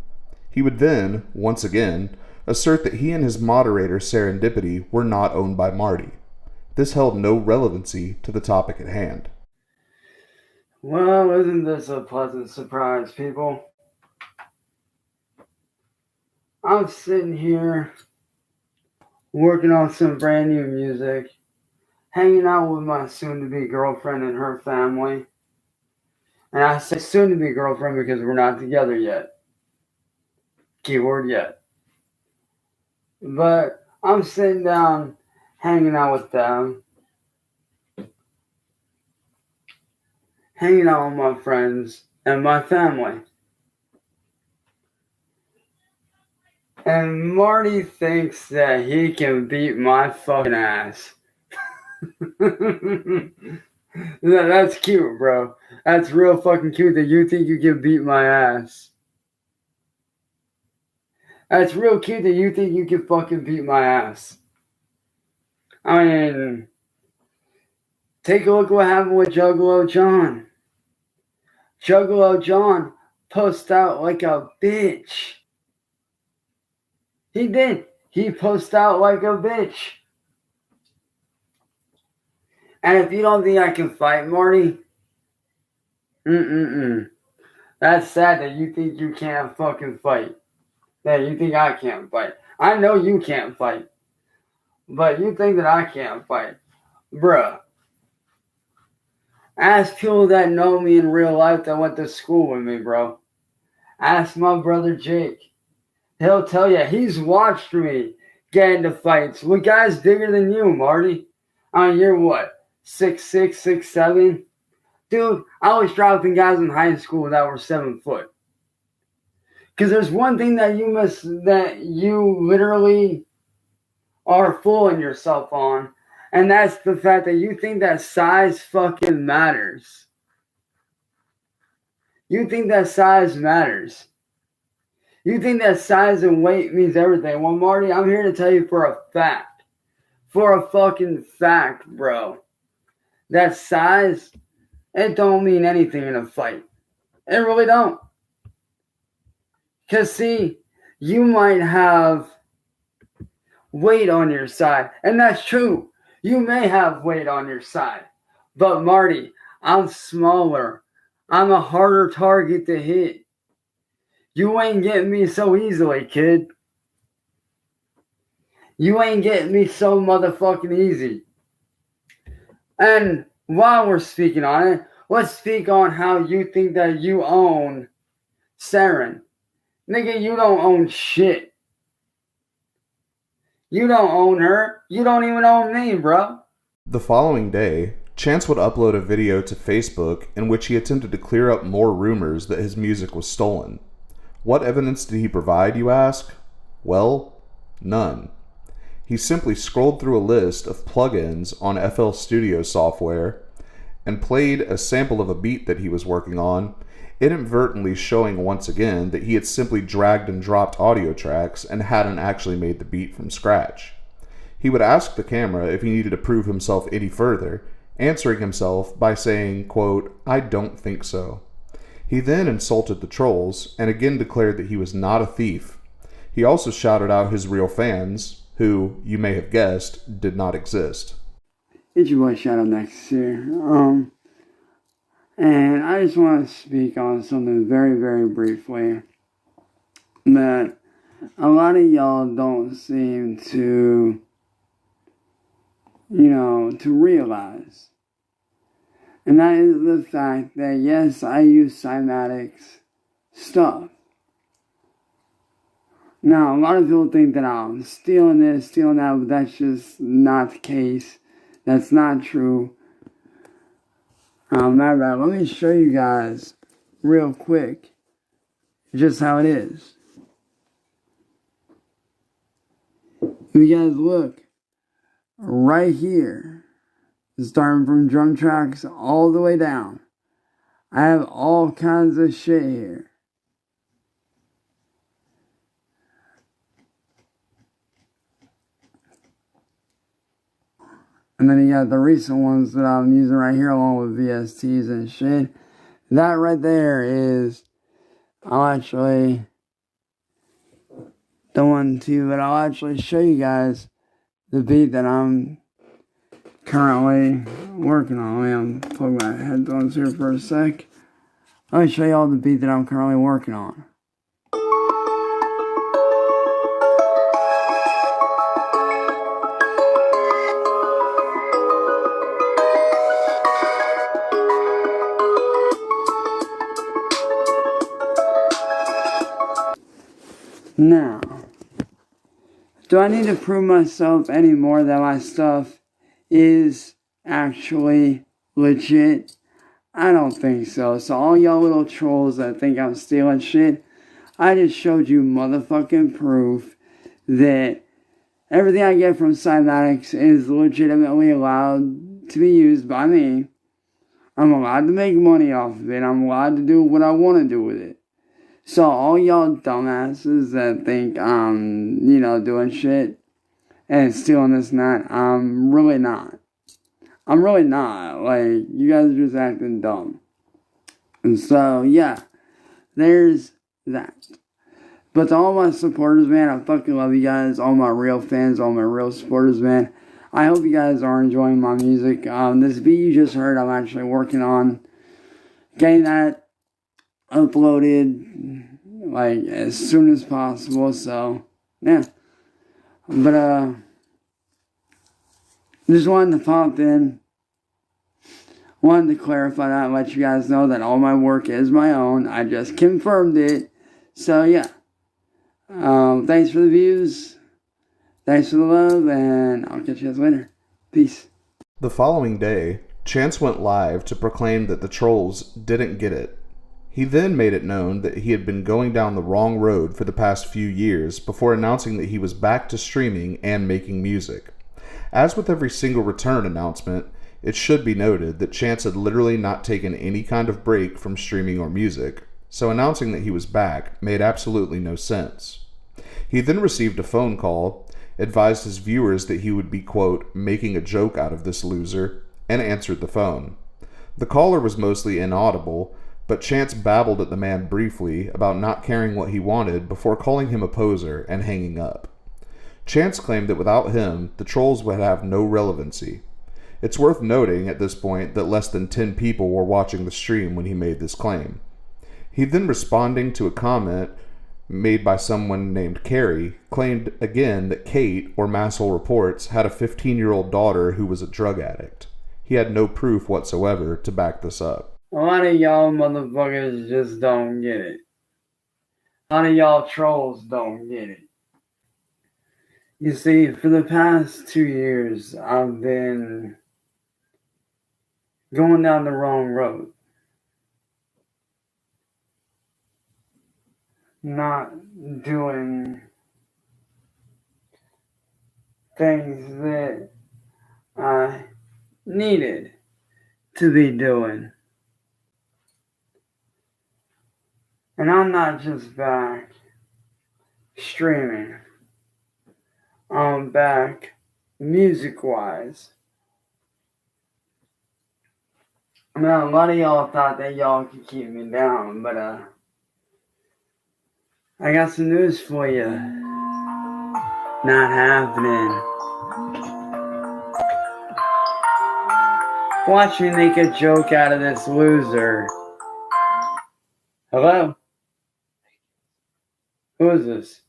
He would then, once again, assert that he and his moderator Serendipity were not owned by Marty. This held no relevancy to the topic at hand. Well, isn't this a pleasant surprise, people? I'm sitting here working on some brand new music, hanging out with my soon-to-be girlfriend and her family. And I say soon-to-be girlfriend because we're not together yet. Keyword yet. But I'm sitting down, hanging out with them, hanging out with my friends and my family. And Marty thinks that he can beat my fucking ass. That's cute, bro. That's real fucking cute that you think you can beat my ass. That's real cute that you think you can fucking beat my ass. I mean, take a look at what happened with Juggalo John. Juggalo John posted out like a bitch. He did. He posted out like a bitch. And if you don't think I can fight, Marty, that's sad that you think you can't fucking fight. That you think I can't fight. I know you can't fight. But you think that I can't fight. Bruh. Ask people that know me in real life that went to school with me, bro. Ask my brother Jake. He'll tell you he's watched me get into fights with guys bigger than you, Marty. I mean, you're what? 6'6", 6'7"? Dude, I was dropping guys in high school that were 7 foot. Because there's one thing that you literally are fooling yourself on, and that's the fact that you think that size fucking matters. You think that size matters. You think that size and weight means everything. Well, Marty, I'm here to tell you for a fact. For a fucking fact, bro. That size, it don't mean anything in a fight. It really don't. Because, see, you might have weight on your side. And that's true. You may have weight on your side. But, Marty, I'm smaller. I'm a harder target to hit. You ain't getting me so easily, kid. You ain't getting me so motherfucking easy. And while we're speaking on it, let's speak on how you think that you own Saren. Nigga, you don't own shit. You don't own her. You don't even own me, bro. The following day, Chance would upload a video to Facebook in which he attempted to clear up more rumors that his music was stolen. What evidence did he provide, you ask? Well, none. He simply scrolled through a list of plugins on FL Studio software and played a sample of a beat that he was working on, inadvertently showing once again that he had simply dragged and dropped audio tracks and hadn't actually made the beat from scratch. He would ask the camera if he needed to prove himself any further, answering himself by saying, quote, "I don't think so." He then insulted the trolls and again declared that he was not a thief. He also shouted out his real fans, who, you may have guessed, did not exist. It's your boy Shadow next here. And I just want to speak on something very, very briefly that a lot of y'all don't seem to, to realize. And that is the fact that, yes, I use Cymatics stuff. Now, a lot of people think that I'm stealing this, stealing that, but that's just not the case. That's not true. Matter of fact, let me show you guys real quick just how it is. If you guys look right here, starting from drum tracks all the way down, I have all kinds of shit here. And then you got the recent ones that I'm using right here along with VSTs and shit. That right there is, I'll actually show you guys the beat that I'm currently working on. I'm plug my headphones here for a sec. Let me show you all the beat that I'm currently working on. Now, do I need to prove myself anymore that my stuff is actually legit? I don't think so. So all y'all little trolls that think I'm stealing shit, I just showed you motherfucking proof that everything I get from Cymatics is legitimately allowed to be used by me. I'm allowed to make money off of it. I'm allowed to do what I want to do with it. So all y'all dumbasses that think I'm, doing shit and stealing this and that, I'm really not. I'm really not. Like, you guys are just acting dumb. And so, yeah, there's that. But to all my supporters, man, I fucking love you guys. All my real fans, all my real supporters, man. I hope you guys are enjoying my music. This beat you just heard, I'm actually working on getting that uploaded, like, as soon as possible. So, yeah. But, just wanted to pop in. Wanted to clarify that and let you guys know that all my work is my own. I just confirmed it. So, yeah. Thanks for the views. Thanks for the love, and I'll catch you guys later. Peace. The following day, Chance went live to proclaim that the trolls didn't get it. He then made it known that he had been going down the wrong road for the past few years before announcing that he was back to streaming and making music. As with every single return announcement, it should be noted that Chance had literally not taken any kind of break from streaming or music, so announcing that he was back made absolutely no sense. He then received a phone call, advised his viewers that he would be, quote, making a joke out of this loser, and answered the phone. The caller was mostly inaudible, but Chance babbled at the man briefly about not caring what he wanted before calling him a poser and hanging up. Chance claimed that without him, the trolls would have no relevancy. It's worth noting at this point that less than 10 people were watching the stream when he made this claim. He then, responding to a comment made by someone named Carrie, claimed again that Kate, or Masshole Reports, had a 15-year-old daughter who was a drug addict. He had no proof whatsoever to back this up. A lot of y'all motherfuckers just don't get it. A lot of y'all trolls don't get it. You see, for the past 2 years, I've been going down the wrong road. Not doing things that I needed to be doing. And I'm not just back streaming. I'm back music-wise. I mean, a lot of y'all thought that y'all could keep me down, but I got some news for you. Not happening. Watch me make a joke out of this loser. Hello? Who is this?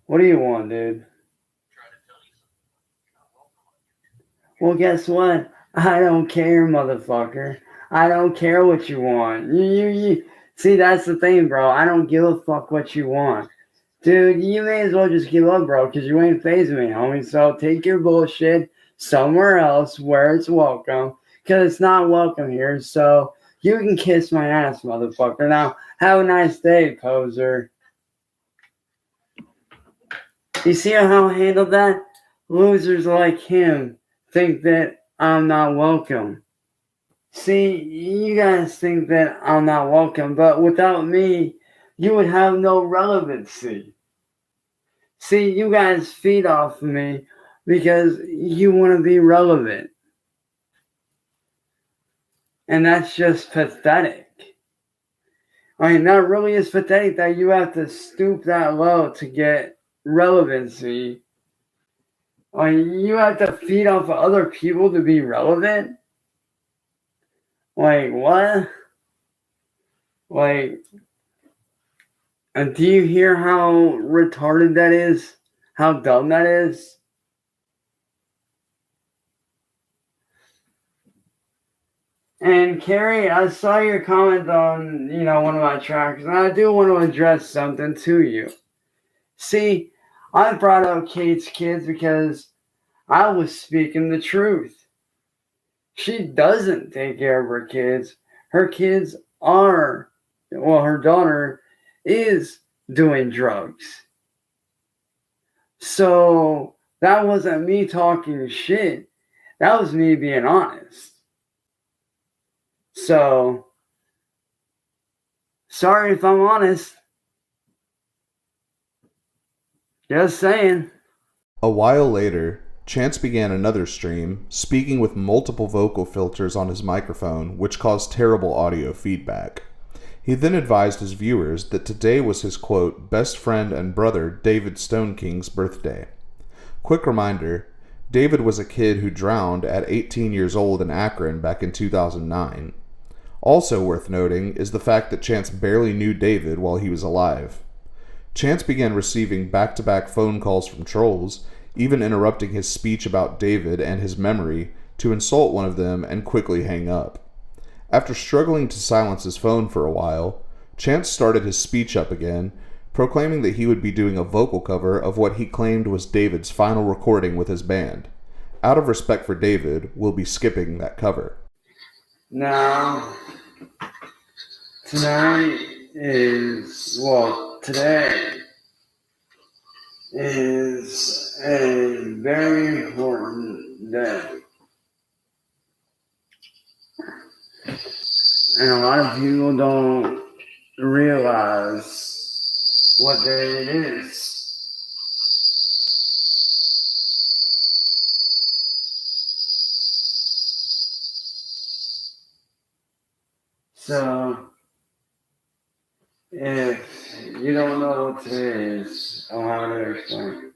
What do you want, dude? Well, guess what? I don't care, motherfucker. I don't care what you want. You see, that's the thing, bro. I don't give a fuck what you want. Dude, you may as well just give up, bro, because you ain't phasing me, homie. So take your bullshit somewhere else where it's welcome, because it's not welcome here. So you can kiss my ass, motherfucker. Now, have a nice day, poser. You see how I handled that? Losers like him think that I'm not welcome. See, you guys think that I'm not welcome, but without me, you would have no relevancy. See, you guys feed off of me because you want to be relevant. And that's just pathetic. I mean, that really is pathetic that you have to stoop that low to get relevancy. Like, you have to feed off of other people to be relevant? Like, what? Like, and do you hear how retarded that is? How dumb that is? And Carrie, I saw your comment on, one of my tracks, and I do want to address something to you. See, I brought up Kate's kids because I was speaking the truth. She doesn't take care of her kids. Her kids are, her daughter is doing drugs. So that wasn't me talking shit. That was me being honest. So, sorry if I'm honest. Just saying. A while later, Chance began another stream, speaking with multiple vocal filters on his microphone, which caused terrible audio feedback. He then advised his viewers that today was his, quote, best friend and brother David Stoneking's birthday. Quick reminder, David was a kid who drowned at 18 years old in Akron back in 2009. Also worth noting is the fact that Chance barely knew David while he was alive. Chance began receiving back-to-back phone calls from trolls, even interrupting his speech about David and his memory to insult one of them and quickly hang up. After struggling to silence his phone for a while, Chance started his speech up again, proclaiming that he would be doing a vocal cover of what he claimed was David's final recording with his band. Out of respect for David, we'll be skipping that cover. Now, today is a very important day. And a lot of people don't realize what day it is. So, if you don't know what today is, I'll have to explain.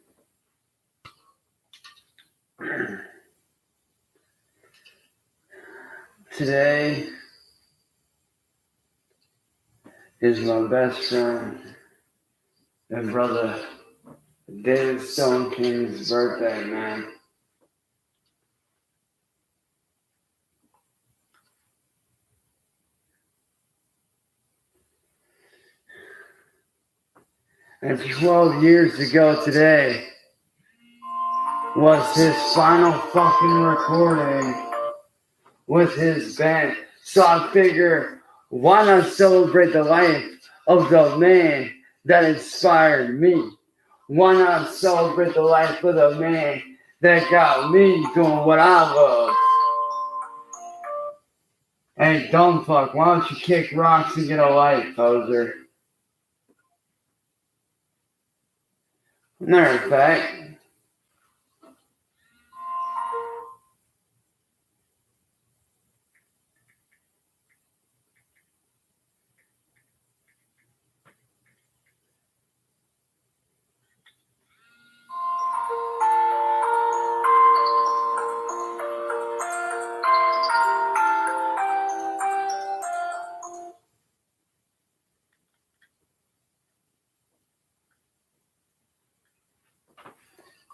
Today is my best friend and brother David Stoneking's birthday, man. And 12 years ago today was his final fucking recording with his band. So I figure, why not celebrate the life of the man that inspired me? Why not celebrate the life of the man that got me doing what I love? Hey, dumb fuck, why don't you kick rocks and get a life, poser? Matter of fact,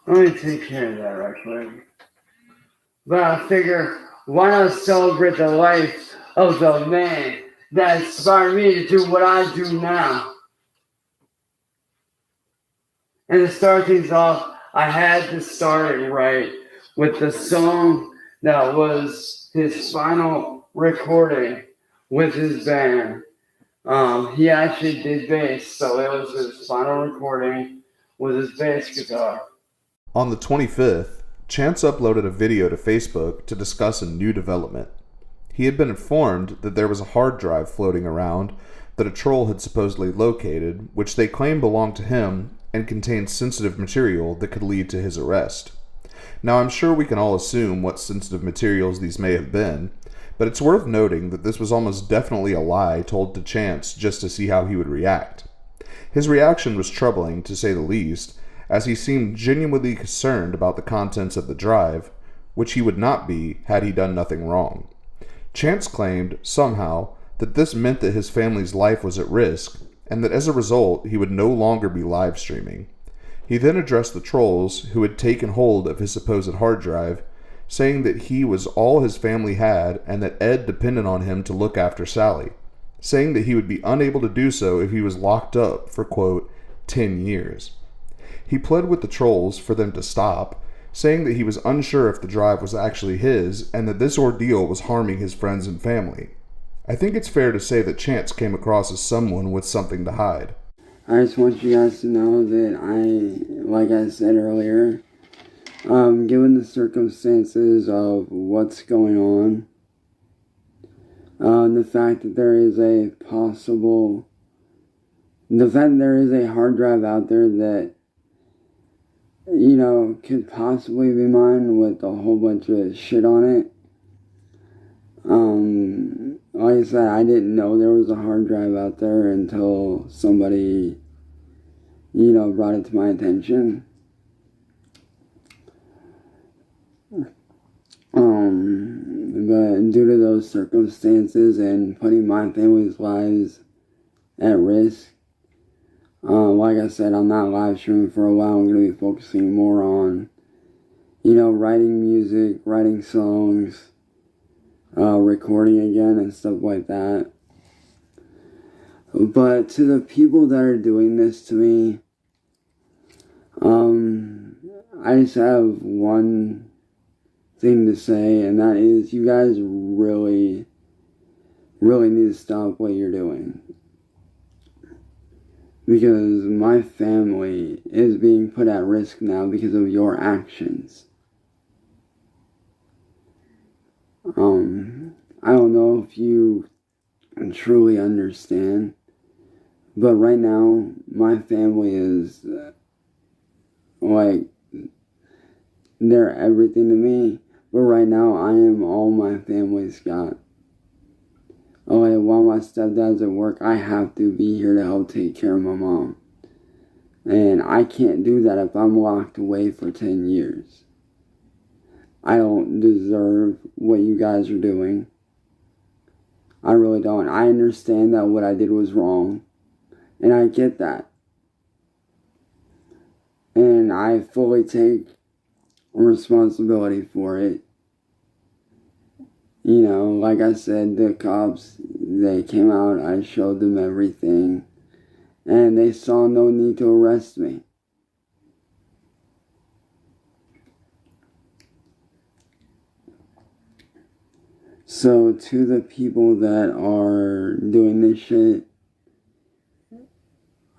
let me take care of that right quick. But I figure, why not celebrate the life of the man that inspired me to do what I do now? And to start things off, I had to start it right with the song that was his final recording with his band. He actually did bass, so it was his final recording with his bass guitar. On the 25th, Chance uploaded a video to Facebook to discuss a new development. He had been informed that there was a hard drive floating around that a troll had supposedly located, which they claimed belonged to him and contained sensitive material that could lead to his arrest. Now, I'm sure we can all assume what sensitive materials these may have been, but it's worth noting that this was almost definitely a lie told to Chance just to see how he would react. His reaction was troubling, to say the least, as he seemed genuinely concerned about the contents of the drive, which he would not be had he done nothing wrong. Chance claimed, somehow, that this meant that his family's life was at risk, and that as a result he would no longer be live streaming. He then addressed the trolls who had taken hold of his supposed hard drive, saying that he was all his family had and that Ed depended on him to look after Sally, saying that he would be unable to do so if he was locked up for, quote, 10 years. He pled with the trolls for them to stop, saying that he was unsure if the drive was actually his and that this ordeal was harming his friends and family. I think it's fair to say that Chance came across as someone with something to hide. I just want you guys to know that like I said earlier, given the circumstances of what's going on, the fact that there is a hard drive out there that, could possibly be mine with a whole bunch of shit on it. Like I said, I didn't know there was a hard drive out there until somebody, brought it to my attention. But due to those circumstances and putting my family's lives at risk, like I said, I'm not live streaming for a while. I'm going to be focusing more on, writing music, writing songs, recording again and stuff like that. But to the people that are doing this to me, I just have one thing to say, and that is you guys really, really need to stop what you're doing. Because my family is being put at risk now because of your actions. I don't know if you truly understand, but right now, my family is, they're everything to me, but right now, I am all my family's got. While my stepdad's at work, I have to be here to help take care of my mom. And I can't do that if I'm locked away for 10 years. I don't deserve what you guys are doing. I really don't. I understand that what I did was wrong. And I get that. And I fully take responsibility for it. Like I said, the cops, they came out, I showed them everything, and they saw no need to arrest me. So to the people that are doing this shit,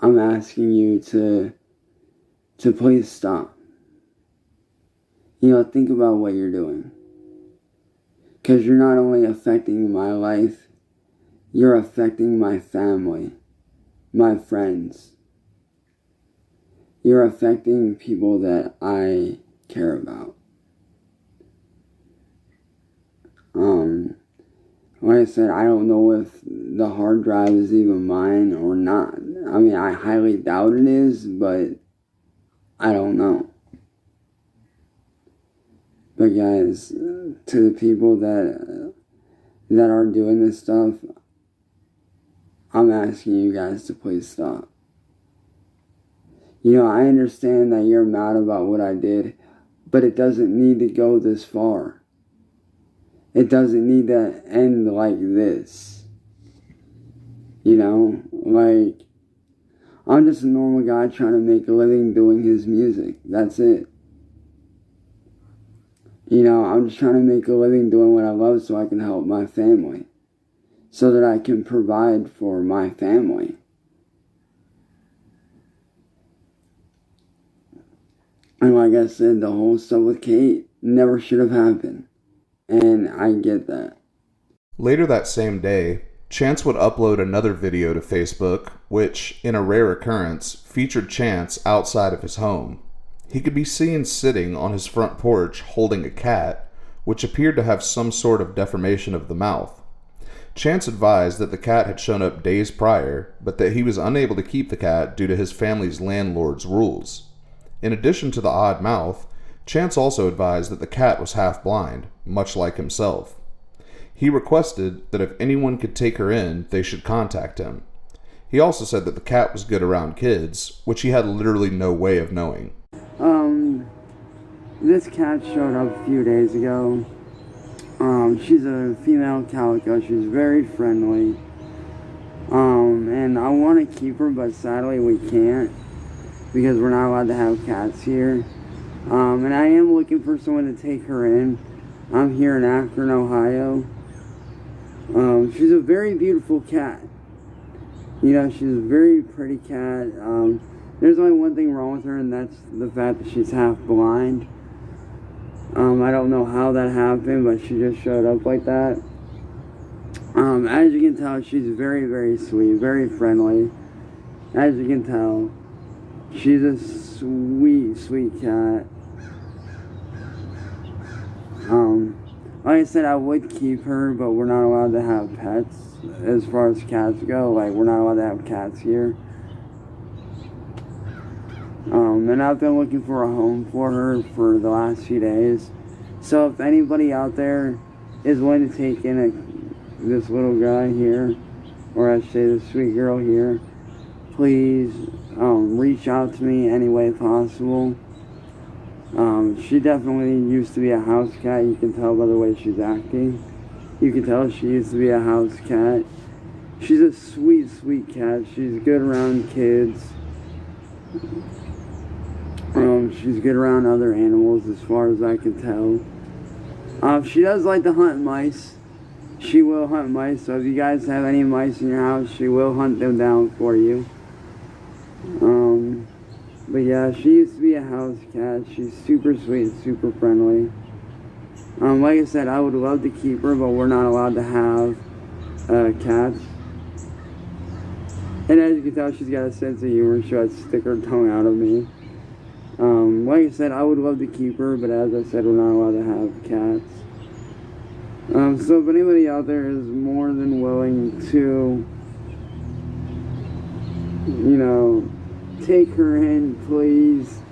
I'm asking you to please stop. Think about what you're doing. Because you're not only affecting my life, you're affecting my family, my friends. You're affecting people that I care about. Like I said, I don't know if the hard drive is even mine or not. I highly doubt it is, but I don't know. But guys, to the people that are doing this stuff, I'm asking you guys to please stop. I understand that you're mad about what I did, but it doesn't need to go this far. It doesn't need to end like this. I'm just a normal guy trying to make a living doing his music. That's it. I'm just trying to make a living doing what I love so I can help my family. So that I can provide for my family. And like I said, the whole stuff with Kate never should have happened. And I get that. Later that same day, Chance would upload another video to Facebook, which, in a rare occurrence, featured Chance outside of his home. He could be seen sitting on his front porch holding a cat, which appeared to have some sort of deformation of the mouth. Chance advised that the cat had shown up days prior, but that he was unable to keep the cat due to his family's landlord's rules. In addition to the odd mouth, Chance also advised that the cat was half blind, much like himself. He requested that if anyone could take her in, they should contact him. He also said that the cat was good around kids, which he had literally no way of knowing. This cat showed up a few days ago. She's a female calico. She's very friendly. And I want to keep her, but sadly we can't because we're not allowed to have cats here. And I am looking for someone to take her in. I'm here in Akron, Ohio. She's a very beautiful cat. You know, she's a very pretty cat. There's only one thing wrong with her, and that's the fact that she's half blind. I don't know how that happened, but she just showed up like that. As you can tell, she's very, very sweet, very friendly. As you can tell, she's a sweet, sweet cat. Like I said, I would keep her, but we're not allowed to have pets as far as cats go. Like, we're not allowed to have cats here. And I've been looking for a home for her for the last few days. So if anybody out there is willing to take in this little guy here, or I should say this sweet girl here, please reach out to me any way possible. She definitely used to be a house cat. You can tell by the way she's acting. You can tell she used to be a house cat. She's a sweet, sweet cat. She's good around kids. She's good around other animals as far as I can tell. She does like to hunt mice. She will hunt mice, so if you guys have any mice in your house, she will hunt them down for you. But yeah, she used to be a house cat. She's super sweet, super friendly. Like I said, I would love to keep her, but we're not allowed to have cats. And as you can tell, she's got a sense of humor. She'll stick her tongue out at me. Like I said, I would love to keep her, but as I said, we're not allowed to have cats. So if anybody out there is more than willing to, you know, take her in, please,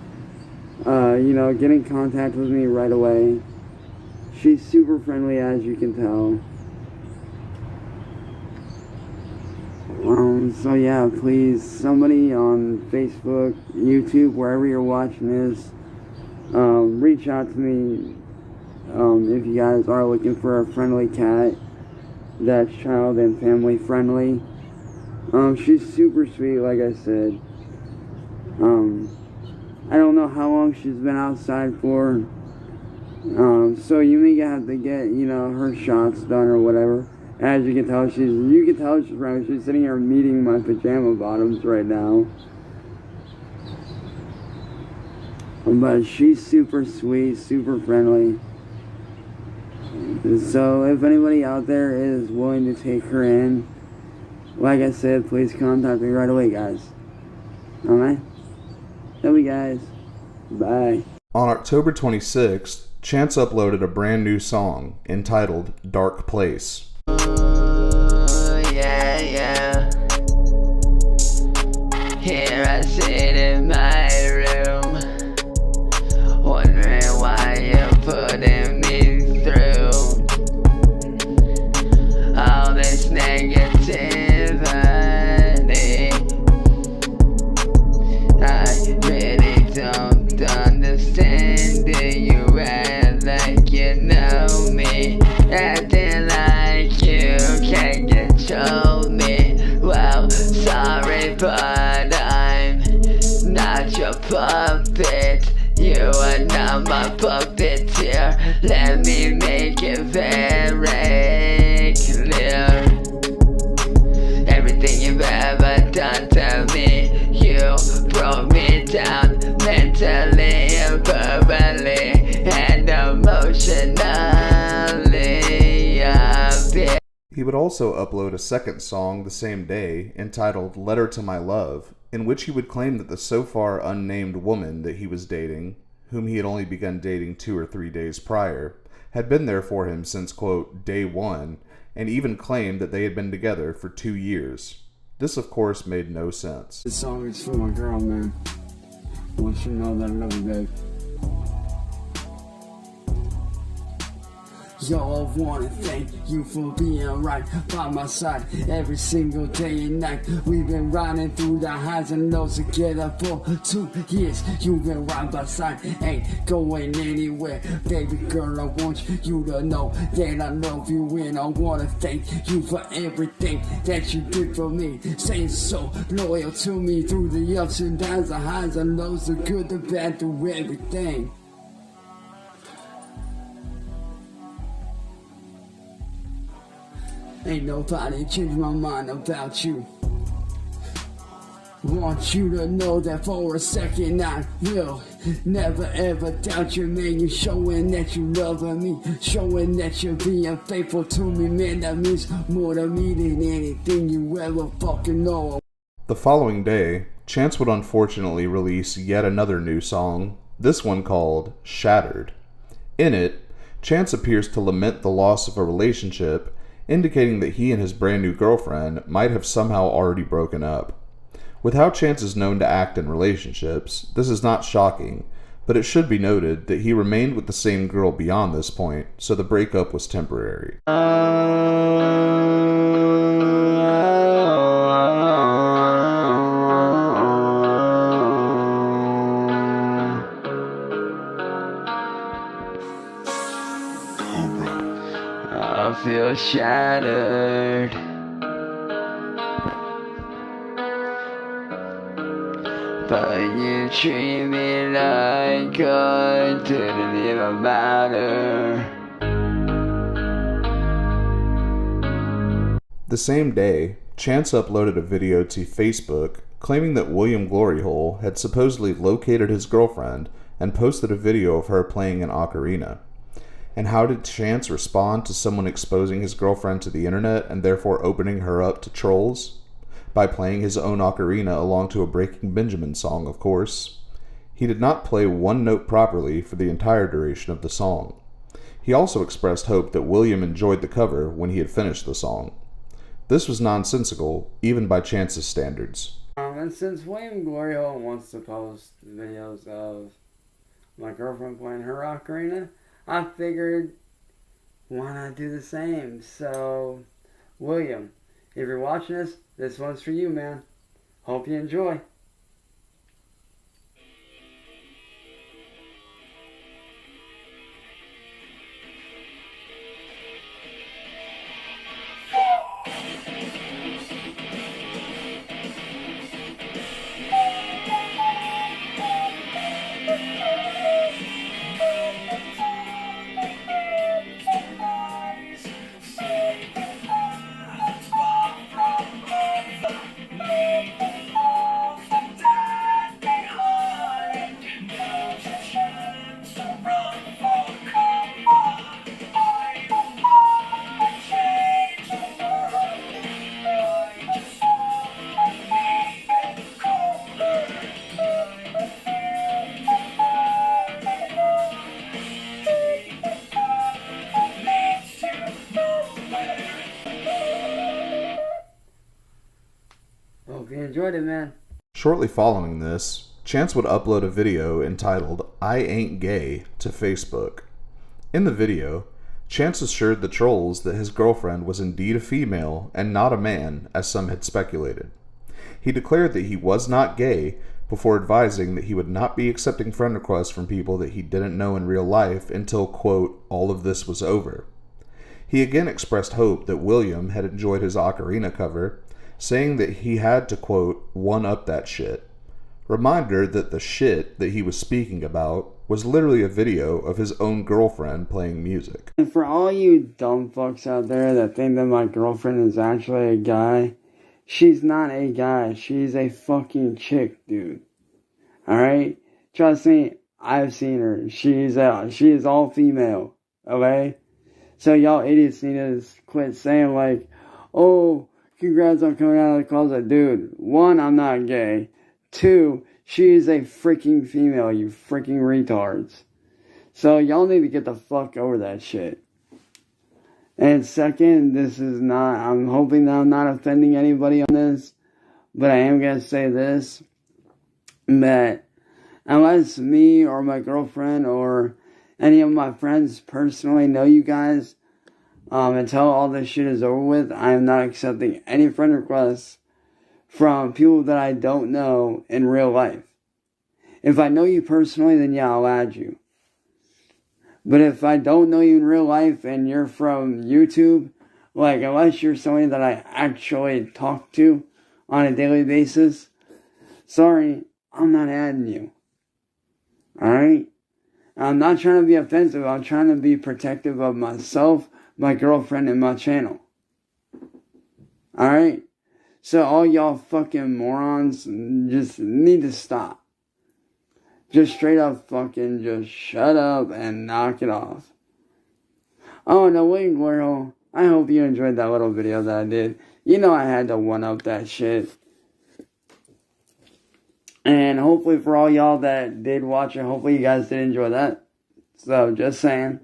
you know, get in contact with me right away. She's super friendly, as you can tell. So yeah, please, somebody on Facebook, YouTube, wherever you're watching this, reach out to me if you guys are looking for a friendly cat that's child and family friendly. She's super sweet, like I said. I don't know how long she's been outside for, so you may have to get, you know, her shots done or whatever. As you can tell, she's friendly. She's sitting here meeting my pajama bottoms right now. But she's super sweet, super friendly. So if anybody out there is willing to take her in, like I said, please contact me right away, guys. Alright? Love you guys. Bye. On October 26th, Chance uploaded a brand new song entitled Dark Place. Yeah, yeah. Here I sit in my room, wondering why you're putting me through all this negativity. I really don't understand it. You act like you know me, acting like you can't control me. Well, sorry, but I'm not your puppet. You are not my puppeteer. Let me make it very clear. Everything you've ever done to me, you broke me down mentally, verbally, and emotionally. He would also upload a second song the same day entitled Letter to My Love, in which he would claim that the so far unnamed woman that he was dating, whom he had only begun dating 2 or 3 days prior, had been there for him since, quote, day one, and even claimed that they had been together for 2 years. This, of course, made no sense. This song is for my girl, man. Want you to know that I love you, babe. Yo, I wanna thank you for being right by my side every single day and night. We've been riding through the highs and lows together for 2 years. You've been right by side, ain't going anywhere. Baby girl, I want you to know that I love you, and I wanna thank you for everything that you did for me. Staying so loyal to me through the ups and downs, the highs and lows, the good, the bad, through everything. Ain't nobody changed my mind about you. Want you to know that for a second I will never ever doubt you, man. You showing that you loving me, showing that you're being faithful to me, man. That means more to me than anything you ever fucking know. The following day, Chance would unfortunately release yet another new song, this one called Shattered. In it, Chance appears to lament the loss of a relationship, indicating that he and his brand new girlfriend might have somehow already broken up. With how Chance is known to act in relationships, this is not shocking, but it should be noted that he remained with the same girl beyond this point, so the breakup was temporary. I feel shattered. But you treat me like I didn't even matter. The same day, Chance uploaded a video to Facebook claiming that William Gloryhole had supposedly located his girlfriend and posted a video of her playing an ocarina. And how did Chance respond to someone exposing his girlfriend to the internet and therefore opening her up to trolls? By playing his own ocarina along to a Breaking Benjamin song, of course. He did not play one note properly for the entire duration of the song. He also expressed hope that William enjoyed the cover when he had finished the song. This was nonsensical, even by Chance's standards. And since William Gloryhole wants to post videos of my girlfriend playing her ocarina, I figured, why not do the same? So, William, if you're watching this one's for you, man. Hope you enjoy. Hope you enjoyed it, man. Shortly following this, Chance would upload a video entitled I Ain't Gay to Facebook. In the video, Chance assured the trolls that his girlfriend was indeed a female and not a man, as some had speculated. He declared that he was not gay before advising that he would not be accepting friend requests from people that he didn't know in real life until, quote, all of this was over. He again expressed hope that William had enjoyed his ocarina cover, saying that he had to, quote, one-up that shit. Reminder that the shit that he was speaking about was literally a video of his own girlfriend playing music. And for all you dumb fucks out there that think that my girlfriend is actually a guy, she's not a guy. She's a fucking chick, dude. Alright? Trust me, I've seen her. She is all female. Okay? So y'all idiots need to quit saying like, oh, congrats on coming out of the closet. Dude, one, I'm not gay. Two, she is a freaking female, you freaking retards. So y'all need to get the fuck over that shit. And second, this is not, I'm hoping that I'm not offending anybody on this, but I am going to say this, that unless me or my girlfriend or any of my friends personally know you guys, until all this shit is over with, I am not accepting any friend requests from people that I don't know in real life. If I know you personally, then yeah, I'll add you. But if I don't know you in real life and you're from YouTube, like, unless you're somebody that I actually talk to on a daily basis, sorry, I'm not adding you. Alright? I'm not trying to be offensive. I'm trying to be protective of myself, my girlfriend, and my channel. Alright? So all y'all fucking morons just need to stop. Just straight up fucking just shut up and knock it off. Oh, no, wait, girl. I hope you enjoyed that little video that I did. You know I had to one-up that shit. And hopefully for all y'all that did watch it, hopefully you guys did enjoy that. So, just saying.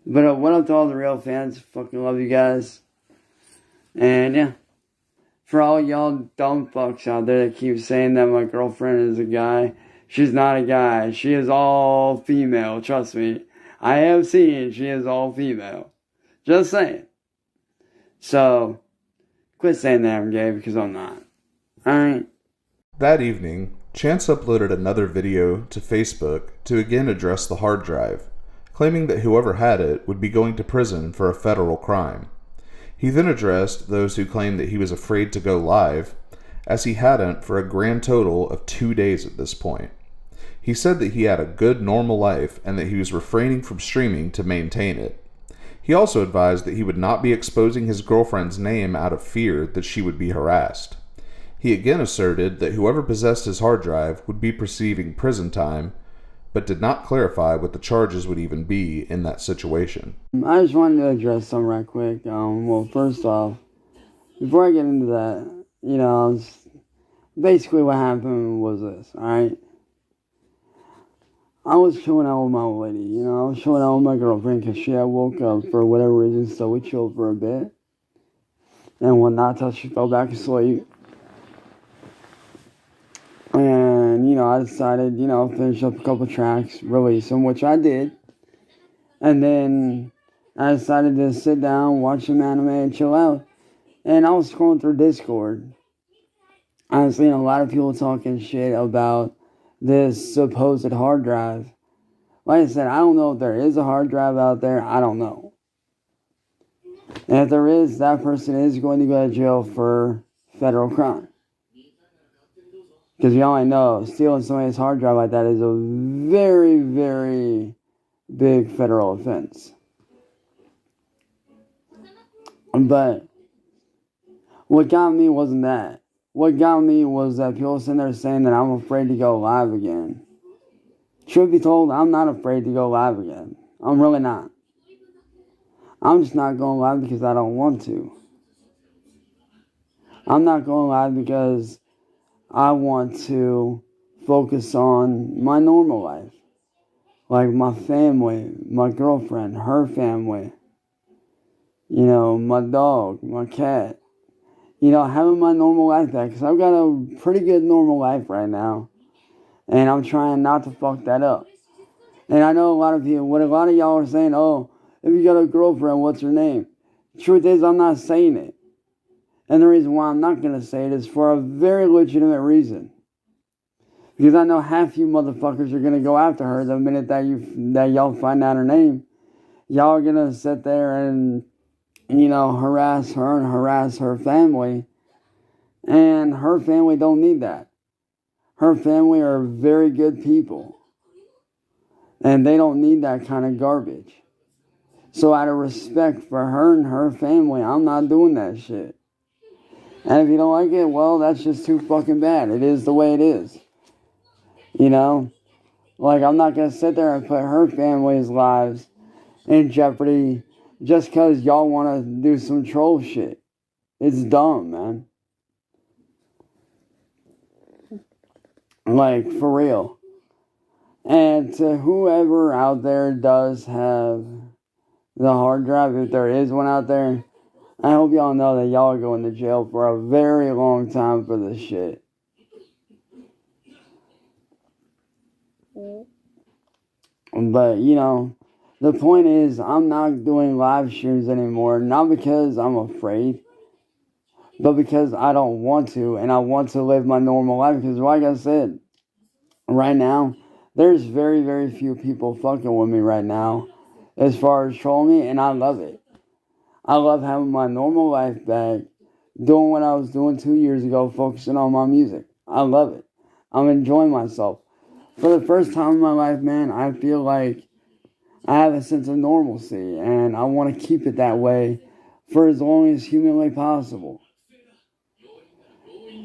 But what up to all the real fans? Fucking love you guys. And yeah. For all y'all dumb fucks out there that keep saying that my girlfriend is a guy, she's not a guy. She is all female. Trust me. I have seen she is all female. Just saying. So, quit saying that I'm gay because I'm not. Alright? That evening, Chance uploaded another video to Facebook to again address the hard drive, claiming that whoever had it would be going to prison for a federal crime. He then addressed those who claimed that he was afraid to go live, as he hadn't for a grand total of 2 days at this point. He said that he had a good normal life and that he was refraining from streaming to maintain it. He also advised that he would not be exposing his girlfriend's name out of fear that she would be harassed. He again asserted that whoever possessed his hard drive would be receiving prison time, but did not clarify what the charges would even be in that situation. I just wanted to address something right quick. Well, first off, before I get into that, basically what happened was this, alright? I was chilling out with my old lady, I was chilling out with my girlfriend because she had woke up for whatever reason, so we chilled for a bit and whatnot till she fell back asleep. And, I decided, finish up a couple tracks, release them, which I did. And then I decided to sit down, watch some anime, and chill out. And I was scrolling through Discord. I was seeing a lot of people talking shit about this supposed hard drive. Like I said, I don't know if there is a hard drive out there. I don't know. And if there is, that person is going to go to jail for federal crime. Because we all know stealing somebody's hard drive like that is a very, very big federal offense. But what got me wasn't that. What got me was that people sitting there saying that I'm afraid to go live again. Truth be told, I'm not afraid to go live again. I'm really not. I'm just not going live because I don't want to. I'm not going live because I want to focus on my normal life. Like my family, my girlfriend, her family. My dog, my cat. Having my normal life back. Because I've got a pretty good normal life right now. And I'm trying not to fuck that up. And I know a lot of y'all are saying, oh, if you got a girlfriend, what's her name? Truth is, I'm not saying it. And the reason why I'm not going to say it is for a very legitimate reason. Because I know half you motherfuckers are going to go after her the minute that y'all find out her name. Y'all are going to sit there and, harass her and harass her family. And her family don't need that. Her family are very good people. And they don't need that kind of garbage. So out of respect for her and her family, I'm not doing that shit. And if you don't like it, well, that's just too fucking bad. It is the way it is. Like, I'm not going to sit there and put her family's lives in jeopardy just because y'all want to do some troll shit. It's dumb, man. Like, for real. And to whoever out there does have the hard drive, if there is one out there, I hope y'all know that y'all are going to jail for a very long time for this shit. But, you know, the point is, I'm not doing live streams anymore, not because I'm afraid, but because I don't want to, and I want to live my normal life. Because, like I said, right now, there's very, very few people fucking with me right now as far as trolling me, and I love it. I love having my normal life back, doing what I was doing 2 years ago, focusing on my music. I love it. I'm enjoying myself. For the first time in my life, man, I feel like I have a sense of normalcy, and I want to keep it that way for as long as humanly possible.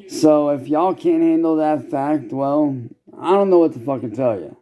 So if y'all can't handle that fact, well, I don't know what to fucking tell you.